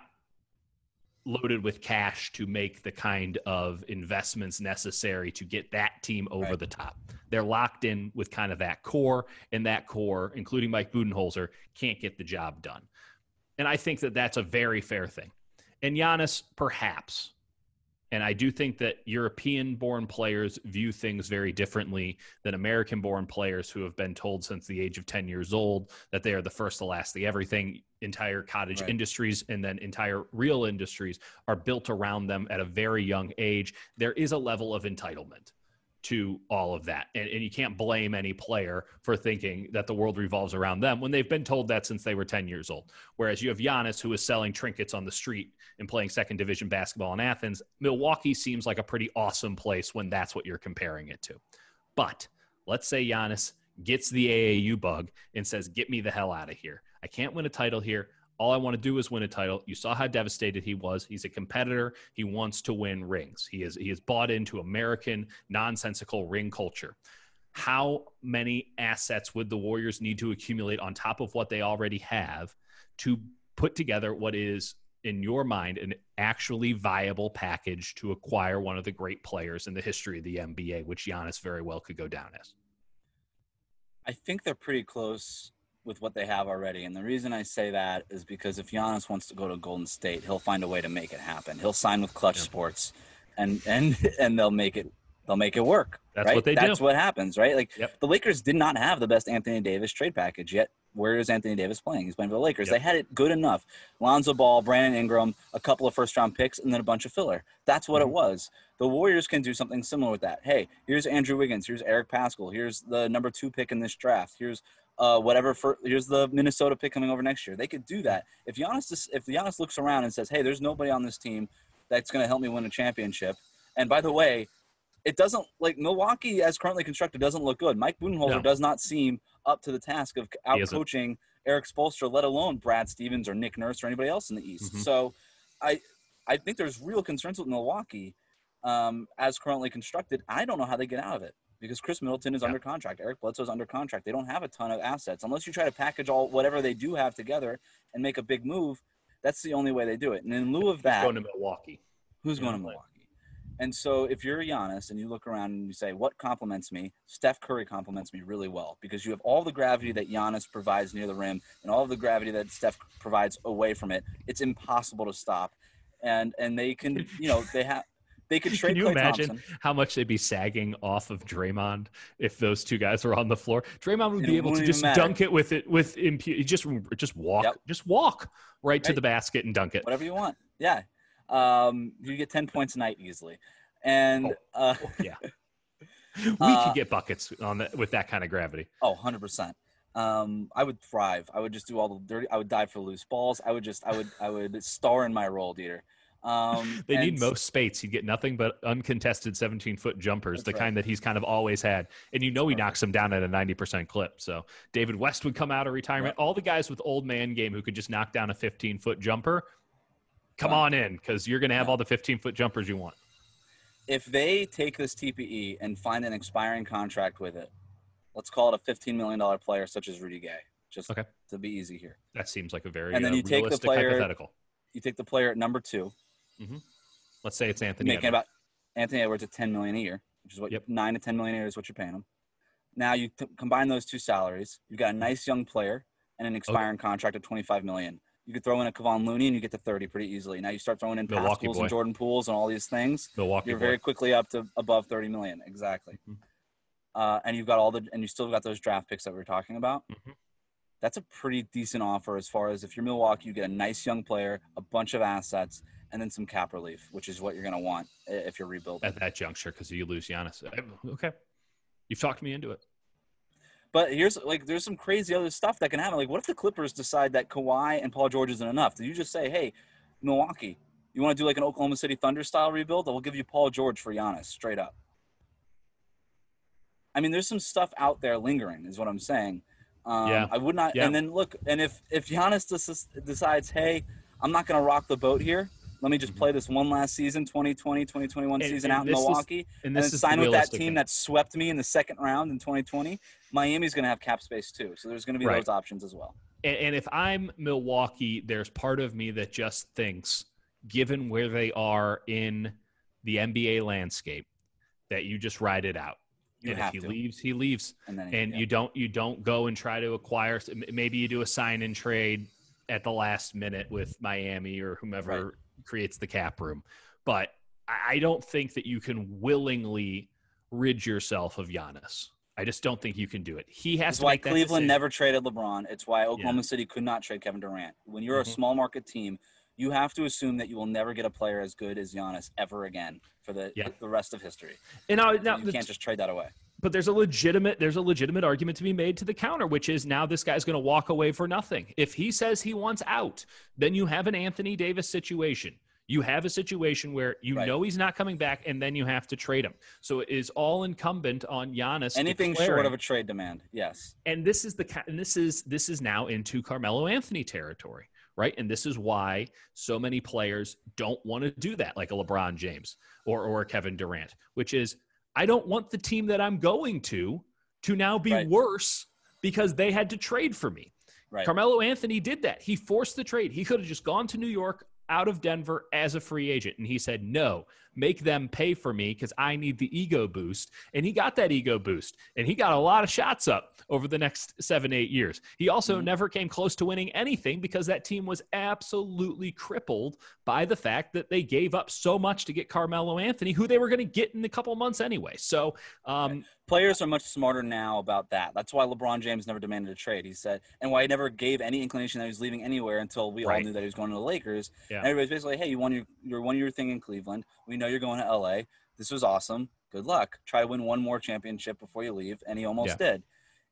loaded with cash to make the kind of investments necessary to get that team over the top. They're locked in with kind of that core, and that core, including Mike Budenholzer, can't get the job done. And I think that that's a very fair thing. And Giannis, perhaps. And I do think that European-born players view things very differently than American-born players who have been told since the age of 10 years old that they are the first, the last, the everything. Entire cottage industries and then entire real industries are built around them at a very young age. There is a level of entitlement to all of that. And you can't blame any player for thinking that the world revolves around them when they've been told that since they were 10 years old. Whereas you have Giannis, who is selling trinkets on the street and playing second division basketball in Athens. Milwaukee seems like a pretty awesome place when that's what you're comparing it to. But let's say Giannis gets the AAU bug and says, get me the hell out of here. I can't win a title here. All I want to do is win a title. You saw how devastated he was. He's a competitor. He wants to win rings. He is bought into American nonsensical ring culture. How many assets would the Warriors need to accumulate on top of what they already have to put together what is, in your mind, an actually viable package to acquire one of the great players in the history of the NBA, which Giannis very well could go down as? I think they're pretty close with what they have already. And the reason I say that is because if Giannis wants to go to Golden State, he'll find a way to make it happen. He'll sign with Clutch Sports and they'll make it work. That's what they do. That's what happens, right? Like the Lakers did not have the best Anthony Davis trade package yet. Where is Anthony Davis playing? He's playing for the Lakers. They had it good enough. Lonzo Ball, Brandon Ingram, a couple of first-round picks, and then a bunch of filler. That's what it was. The Warriors can do something similar with that. Hey, here's Andrew Wiggins. Here's Eric Pascal. Here's the number 2 pick in this draft. Here's here's the Minnesota pick coming over next year. They could do that. If Giannis looks around and says, hey, there's nobody on this team that's going to help me win a championship. And by the way, it doesn't, like, Milwaukee as currently constructed doesn't look good. Mike Budenholzer does not seem up to the task of out-coaching Eric Spoelstra, let alone Brad Stevens or Nick Nurse or anybody else in the East. So I think there's real concerns with Milwaukee as currently constructed. I don't know how they get out of it because Chris Middleton is under contract. Eric Bledsoe is under contract. They don't have a ton of assets. Unless you try to package whatever they do have together and make a big move, That's the only way they do it. And in lieu of Who's that, going to Milwaukee? who's going to Milwaukee? And so if you're Giannis and you look around and you say, what compliments me? Steph Curry compliments me really well, because you have all the gravity that Giannis provides near the rim and all of the gravity that Steph provides away from it. It's impossible to stop. And they can, they could trade Can you Klay imagine Thompson. how much they'd be sagging off of Draymond if those two guys were on the floor? Draymond would be able to just dunk it with just walk right to the basket and dunk it. Whatever you want. Yeah. You get 10 points a night easily. And yeah. We could get buckets on that with that kind of gravity. 100%. I would thrive. I would just do all the dirty. I would dive for loose balls. I would star in my role, Dieter. They need most Spates. He'd get nothing but uncontested 17-foot jumpers, kind that he's kind of always had. And he knocks them down at a 90% clip. So David West would come out of retirement. All the guys with old man game who could just knock down a 15-foot jumper, come on in, because you're going to have all the 15-foot jumpers you want. If they take this TPE and find an expiring contract with it, let's call it a $15 million player such as Rudy Gay, just to be easy here. That seems like a very and then you take the player, hypothetical. You take the player at number 2. Mm-hmm. Let's say it's Anthony Edwards. About Anthony Edwards at $10 million a year, which is what $9 to $10 million a year is what you're paying him. Now you combine those two salaries. You've got a nice young player and an expiring contract of $25 million. You could throw in a Kevon Looney and you get to 30 pretty easily. Now you start throwing in Pascals and Jordan Pools and all these things. You're very quickly up to above 30 million. Exactly. Mm-hmm. And you've got and you still got those draft picks that we were talking about. Mm-hmm. That's a pretty decent offer as far as if you're Milwaukee, you get a nice young player, a bunch of assets, and then some cap relief, which is what you're going to want if you're rebuilding. At that juncture, because you lose Giannis. Okay. You've talked me into it. But there's some crazy other stuff that can happen. Like, what if the Clippers decide that Kawhi and Paul George isn't enough? Do you just say, hey, Milwaukee, you want to do like an Oklahoma City Thunder style rebuild? We'll give you Paul George for Giannis, straight up. I mean, there's some stuff out there lingering, is what I'm saying. I would not. Yeah. And then look, and if Giannis decides, hey, I'm not going to rock the boat here. Let me just play this one last season, 2020, 2021 season out in Milwaukee, and then sign with that team that swept me in the second round in 2020. Miami's going to have cap space too, so there's going to be those options as well. And if I'm Milwaukee, there's part of me that just thinks, given where they are in the NBA landscape, that you just ride it out. And if he leaves, he leaves. And you don't go and try to acquire. Maybe you do a sign and trade at the last minute with Miami or whomever creates the cap room. But I don't think that you can willingly rid yourself of Giannis. I just don't think you can do it. He has to. Why Cleveland never traded LeBron. It's why Oklahoma City could not trade Kevin Durant. When you're a small market team, you have to assume that you will never get a player as good as Giannis ever again for the rest of history. And now you can't just trade that away. But there's a legitimate argument to be made to the counter, which is now this guy's going to walk away for nothing. If he says he wants out, then you have an Anthony Davis situation. You have a situation where know he's not coming back, and then you have to trade him. So it is all incumbent on Giannis. Anything short of a trade demand, yes. And this is now into Carmelo Anthony territory, right? And this is why so many players don't want to do that, like a LeBron James or a Kevin Durant, which is, I don't want the team that I'm going to now be worse because they had to trade for me. Right. Carmelo Anthony did that. He forced the trade. He could have just gone to New York out of Denver as a free agent. And he said, no, make them pay for me because I need the ego boost. And he got that ego boost. And he got a lot of shots up over the next 7-8 years. He also never came close to winning anything because that team was absolutely crippled by the fact that they gave up so much to get Carmelo Anthony, who they were going to get in a couple months anyway. So players are much smarter now about that. That's why LeBron James never demanded a trade. He said, and why he never gave any inclination that he was leaving anywhere until we all knew that he was going to the Lakers. Yeah. And everybody's basically, hey, you won your thing in Cleveland. We know you're going to LA. This was awesome. Good luck. Try to win one more championship before you leave. And he almost did.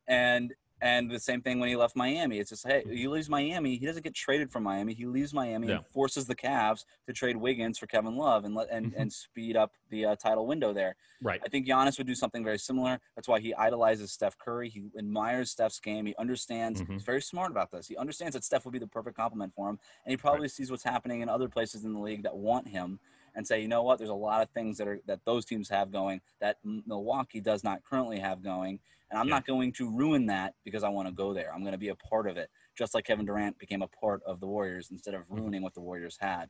And the same thing when he left Miami. It's just, hey, he leaves Miami. He doesn't get traded from Miami. He leaves Miami and forces the Cavs to trade Wiggins for Kevin Love and speed up the title window there. Right. I think Giannis would do something very similar. That's why he idolizes Steph Curry. He admires Steph's game. He understands. He's very smart about this. He understands that Steph would be the perfect complement for him. And he probably sees what's happening in other places in the league that want him and say, you know what, there's a lot of things that those teams have going that Milwaukee does not currently have going. And I'm not going to ruin that because I want to go there. I'm going to be a part of it. just like Kevin Durant became a part of the Warriors instead of ruining what the Warriors had.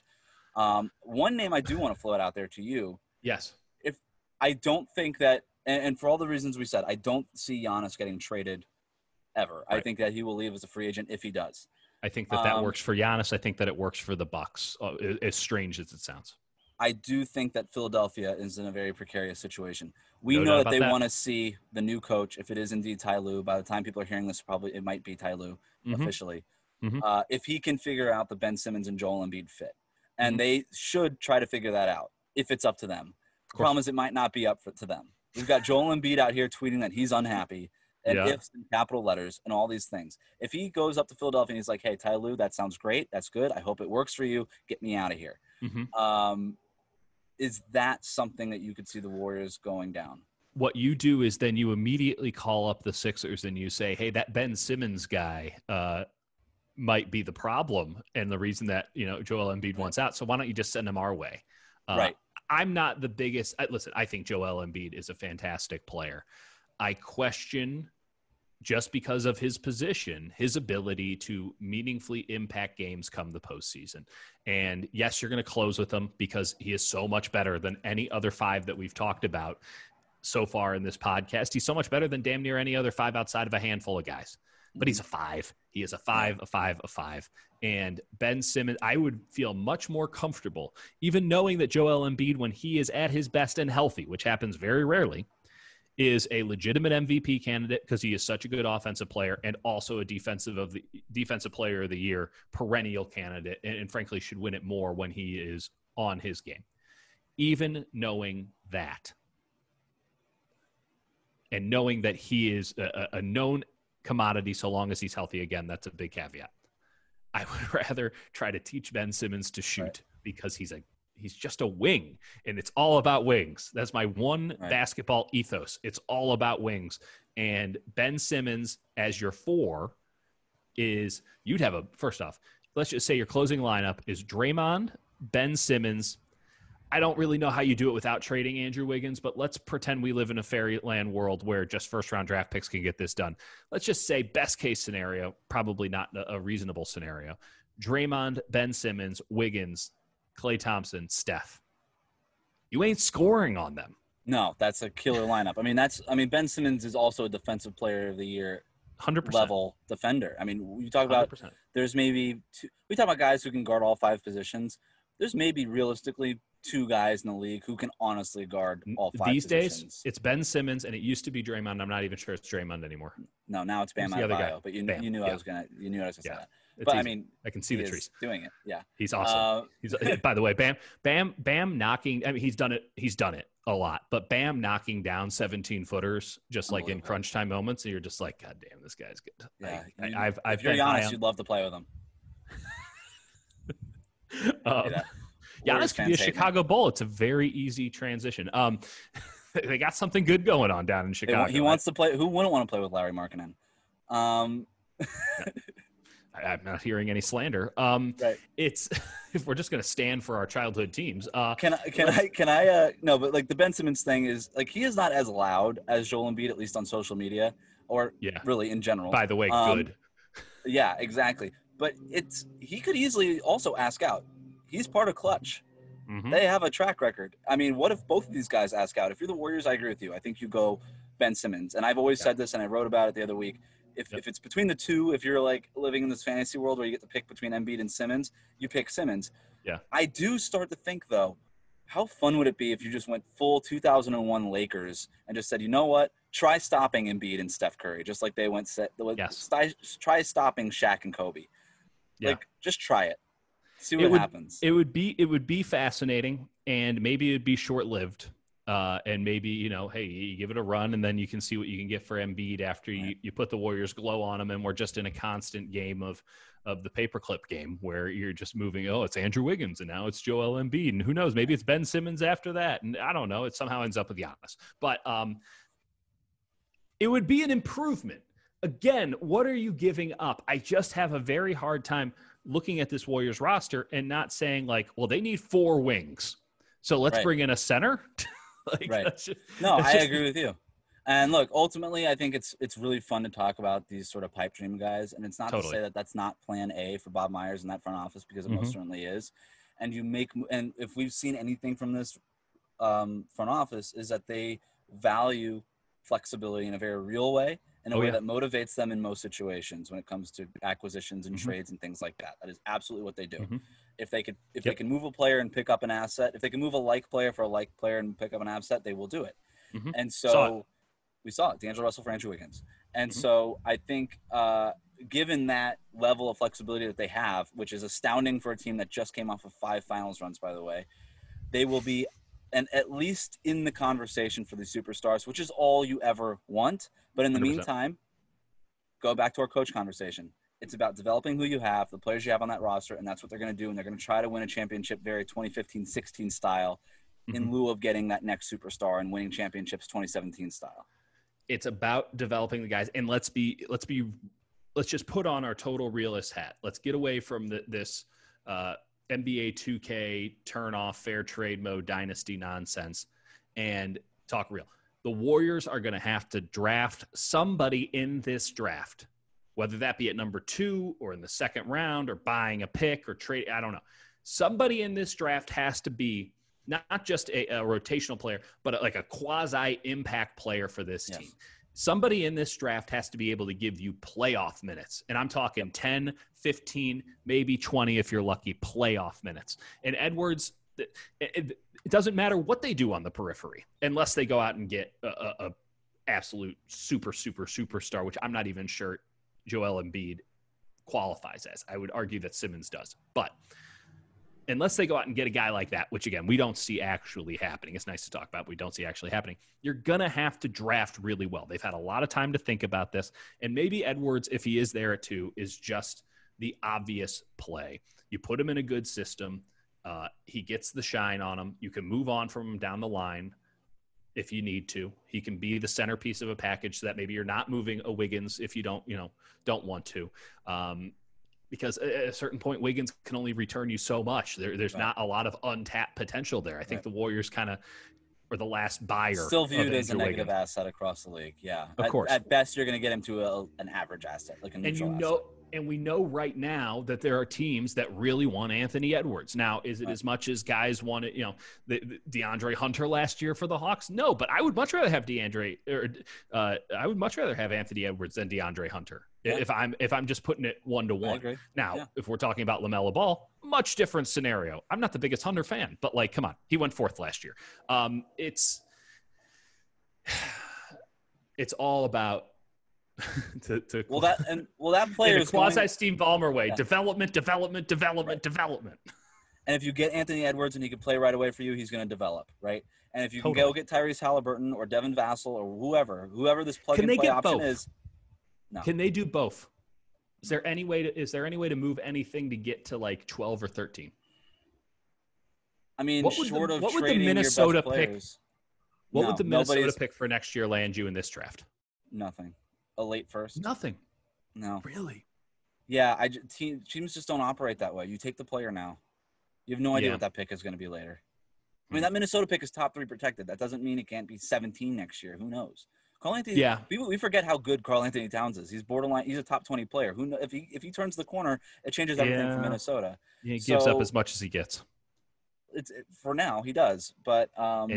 One name I do want to float out there to you. Yes. If I don't think that, and for all the reasons we said, I don't see Giannis getting traded ever. Right. I think that he will leave as a free agent if he does. I think that works for Giannis. I think that it works for the Bucks, as strange as it sounds. I do think that Philadelphia is in a very precarious situation. We know that they want to see the new coach, if it is indeed Ty Lue. By the time people are hearing this, probably it might be Ty Lue officially. If he can figure out the Ben Simmons and Joel Embiid fit. And they should try to figure that out if it's up to them. The problem is it might not be up to them. We've got Joel Embiid out here tweeting that he's unhappy and ifs in capital letters and all these things. If he goes up to Philadelphia and he's like, hey, Ty Lue, that sounds great. That's good. I hope it works for you. Get me out of here. Is that something that you could see the Warriors going down? What you do is then you immediately call up the Sixers and you say, hey, that Ben Simmons guy might be the problem and the reason that, Joel Embiid wants out. So why don't you just send him our way? Right. I'm not the biggest – listen, I think Joel Embiid is a fantastic player. I question, just because of his position, his ability to meaningfully impact games come the postseason. And yes, you're going to close with him because he is so much better than any other five that we've talked about so far in this podcast. He's so much better than damn near any other five outside of a handful of guys. But he's a five. He is a five. And Ben Simmons, I would feel much more comfortable, even knowing that Joel Embiid, when he is at his best and healthy, which happens very rarely, is a legitimate MVP candidate because he is such a good offensive player and also a defensive player of the year perennial candidate, and frankly should win it more when he is on his game. Even knowing that, and knowing that he is a known commodity so long as he's healthy, again, that's a big caveat. I would rather try to teach Ben Simmons to shoot because he's just a wing, and it's all about wings. That's my one basketball ethos. It's all about wings. And Ben Simmons as your four is – you'd have first off, let's just say your closing lineup is Draymond, Ben Simmons. I don't really know how you do it without trading Andrew Wiggins, but let's pretend we live in a fairyland world where just first-round draft picks can get this done. Let's just say best-case scenario, probably not a reasonable scenario. Draymond, Ben Simmons, Wiggins, Klay Thompson, Steph. You ain't scoring on them. No, that's a killer lineup. Ben Simmons is also a defensive player of the year 100% level defender. You talk about 100%. There's maybe we talk about guys who can guard all five positions. There's maybe realistically two guys in the league who can honestly guard all five These positions. days, it's Ben Simmons, and it used to be Draymond. I'm not even sure it's Draymond anymore. No, now it's Bam Adebayo. But you knew I was gonna say that. But easy. I can see the trees doing it. Yeah, he's awesome. He's by the way, Bam knocking. He's done it a lot. But Bam knocking down 17-footers just like in crunch time moments, and you're just like, God damn, this guy's good. Yeah, if you're Giannis, you'd love to play with him. Giannis could be a Chicago Bull. It's a very easy transition. They got something good going on down in Chicago. He wants to play. Who wouldn't want to play with Larry Markkinen? I'm not hearing any slander. It's if we're just going to stand for our childhood teams. Can I? No, but like the Ben Simmons thing is like he is not as loud as Joel Embiid, at least on social media or really in general. By the way, good. Yeah, exactly. But he could easily also ask out. He's part of Clutch. They have a track record. What if both of these guys ask out? If you're the Warriors, I agree with you. I think you go Ben Simmons. And I've always said this, and I wrote about it the other week. If it's between the two, if you're like living in this fantasy world where you get to pick between Embiid and Simmons, you pick Simmons. Yeah. I do start to think, though, how fun would it be if you just went full 2001 Lakers and just said, you know what? Try stopping Embiid and Steph Curry, just like they went try stopping Shaq and Kobe. Yeah. Just try it. See what happens. It would be fascinating, and maybe it'd be short-lived. And maybe, hey, you give it a run, and then you can see what you can get for Embiid after you put the Warriors glow on him, and we're just in a constant game of the paperclip game where you're just moving, it's Andrew Wiggins, and now it's Joel Embiid, and who knows, maybe it's Ben Simmons after that, and I don't know, it somehow ends up with Giannis. But it would be an improvement. Again, what are you giving up? I just have a very hard time looking at this Warriors roster and not saying like, well, they need 4 wings, so let's bring in a center. I agree with you. And look, ultimately, I think it's really fun to talk about these sort of pipe dream guys, and it's not to say that that's not Plan A for Bob Myers in that front office, because it most certainly is. And and if we've seen anything from this front office, is that they value flexibility in a very real way, in a way that motivates them in most situations when it comes to acquisitions and trades and things like that. That is absolutely what they do. If they can move a player and pick up an asset, if they can move a like player for a like player and pick up an asset, they will do it. And so we saw it, D'Angelo Russell for Andrew Wiggins. And so I think given that level of flexibility that they have, which is astounding for a team that just came off of 5 finals runs, by the way, they will be at least in the conversation for the superstars, which is all you ever want. But in the 100%. Meantime, go back to our coach conversation. It's about developing who you have, the players you have on that roster, and that's what they're going to do. And they're going to try to win a championship very 2015-16 style in lieu of getting that next superstar and winning championships 2017 style. It's about developing the guys, and let's just put on our total realist hat. Let's get away from this NBA 2K turn off fair trade mode dynasty nonsense and talk real. The Warriors are going to have to draft somebody in this draft, whether that be at number 2 or in the second round or buying a pick or trade. I don't know. Somebody in this draft has to be not just a rotational player, but like a quasi-impact player for this team. Somebody in this draft has to be able to give you playoff minutes. And I'm talking 10, 15, maybe 20 if you're lucky, playoff minutes. And Edwards, it doesn't matter what they do on the periphery unless they go out and get a absolute superstar, which I'm not even sure Joel Embiid qualifies as. I would argue that Simmons does. But unless they go out and get a guy like that, which, again, we don't see actually happening. It's nice to talk about, but we don't see actually happening. You're going to have to draft really well. They've had a lot of time to think about this. And maybe Edwards, if he is there at 2, is just the obvious play. You put him in a good system. He gets the shine on him. You can move on from him down the line if you need to. He can be the centerpiece of a package so that maybe you're not moving a Wiggins if you don't want to. Because at a certain point, Wiggins can only return you so much. There's not a lot of untapped potential there. I think the Warriors kind of are the last buyer. Still viewed as a negative asset across the league. Yeah, of course. At best, you're going to get him to an average asset, like a neutral asset. And we know right now that there are teams that really want Anthony Edwards. Now, is it as much as guys wanted, the DeAndre Hunter last year for the Hawks? No, but I would much rather have I would much rather have Anthony Edwards than DeAndre Hunter. Yeah. If I'm just putting it 1-to-1. Now, if we're talking about LaMelo Ball, much different scenario. I'm not the biggest Hunter fan, but come on, he went 4th last year. It's all about that player in a quasi Steve Ballmer way. Development. And if you get Anthony Edwards and he can play right away for you, he's going to develop, right? And if you can go get Tyrese Halliburton or Devin Vassell or whoever this plug-and-play option is. No. Can they do both? Is there any way to move anything to get to 12 or 13? I mean, what would the Minnesota pick? What would the Minnesota pick for next year land you in this draft? Nothing. A late first. Nothing. No. Really? Yeah, teams just don't operate that way. You take the player now. You have no idea what that pick is going to be later. I mean, that Minnesota pick is top 3 protected. That doesn't mean it can't be 17 next year. Who knows? Karl-Anthony, we forget how good Karl-Anthony Towns is. He's borderline. He's a top 20 player. Who knows, if he turns the corner, it changes everything for Minnesota. Yeah, he gives up as much as he gets. For now he does, but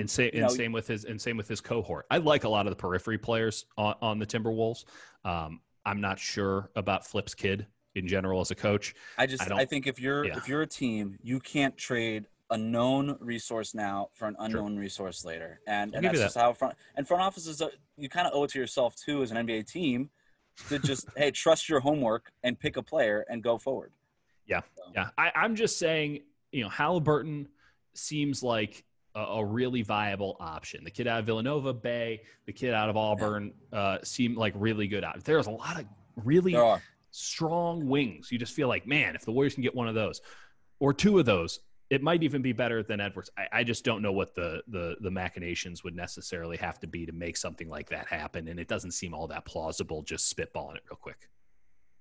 same with his cohort. I like a lot of the periphery players on the Timberwolves. I'm not sure about Flip's kid in general as a coach. I think if you're a team, you can't trade a known resource now for an unknown resource later, and that's just how front offices you kind of owe it to yourself too as an NBA team to just trust your homework and pick a player and go forward. I'm just saying, Halliburton seems like a really viable option. The kid out of Villanova, Bay, the kid out of Auburn seem like really good options. There's a lot of really strong wings. You just feel like, man, if the Warriors can get one of those or 2 of those, it might even be better than Edwards. I just don't know what the machinations would necessarily have to be to make something like that happen, and it doesn't seem all that plausible just spitballing it real quick.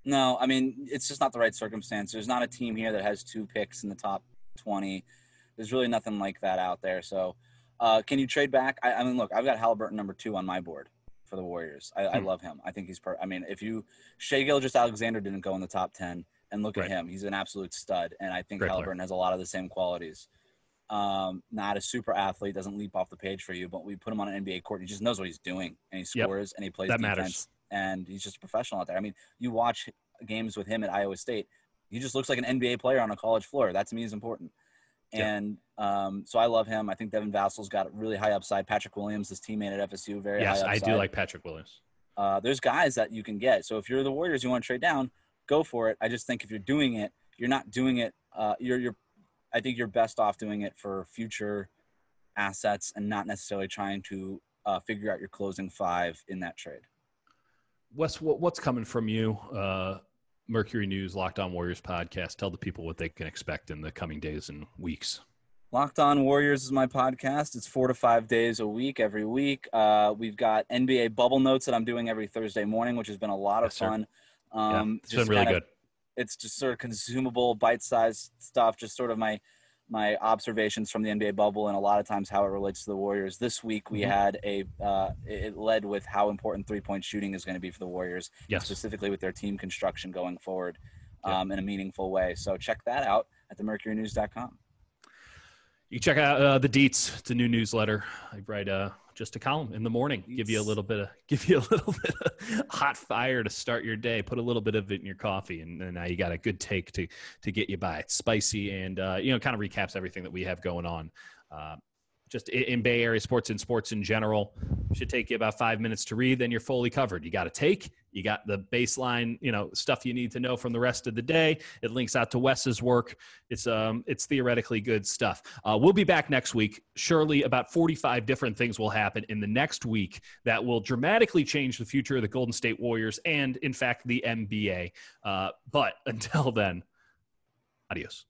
No, I mean, it's just not the right circumstance. There's not a team here that has 2 picks in the top 20. There's really nothing like that out there. So can you trade back? I mean, look, I've got Halliburton number 2 on my board. for the Warriors. I love him. I think he's I mean, Shai Gilgeous-Alexander didn't go in the top 10, and look at him. He's an absolute stud, and I think Haliburton has a lot of the same qualities. Not a super athlete, doesn't leap off the page for you, but we put him on an NBA court, he just knows what he's doing, and he scores, and he plays defense, matters. And he's just a professional out there. I mean, you watch games with him at Iowa State, he just looks like an NBA player on a college floor. That to me is important. And so I love him. I think Devin Vassal's got really high upside. Patrick Williams, his teammate at FSU, very high upside. Yes, I do like Patrick Williams. There's guys that you can get. So if you're the Warriors, you want to trade down, go for it. I just think if you're doing it, you're not doing it. I think you're best off doing it for future assets and not necessarily trying to figure out your closing five in that trade. Wes, what's coming from you? Mercury News, Locked On Warriors podcast. Tell the people what they can expect in the coming days and weeks. Locked On Warriors is my podcast. It's 4 to 5 days a week, every week. We've got NBA bubble notes that I'm doing every Thursday morning, which has been a lot of fun. It's been really good. It's just sort of consumable, bite-sized stuff, just sort of my observations from the NBA bubble and a lot of times how it relates to the Warriors. This week we had it led with how important three-point shooting is going to be for the Warriors, specifically with their team construction going forward in a meaningful way. So check that out at themercurynews.com. You can check out the Deets. It's a new newsletter. I write just a column in the morning, give you a little bit of hot fire to start your day. Put a little bit of it in your coffee, and now you got a good take to get you by. It's spicy and kind of recaps everything that we have going on. Just in Bay Area sports and sports in general. Should take you about 5 minutes to read, then you're fully covered. You got a take, you got the baseline, stuff you need to know from the rest of the day. It links out to Wes's work. It's theoretically good stuff. We'll be back next week. Surely about 45 different things will happen in the next week that will dramatically change the future of the Golden State Warriors and, in fact, the NBA. But until then, adios.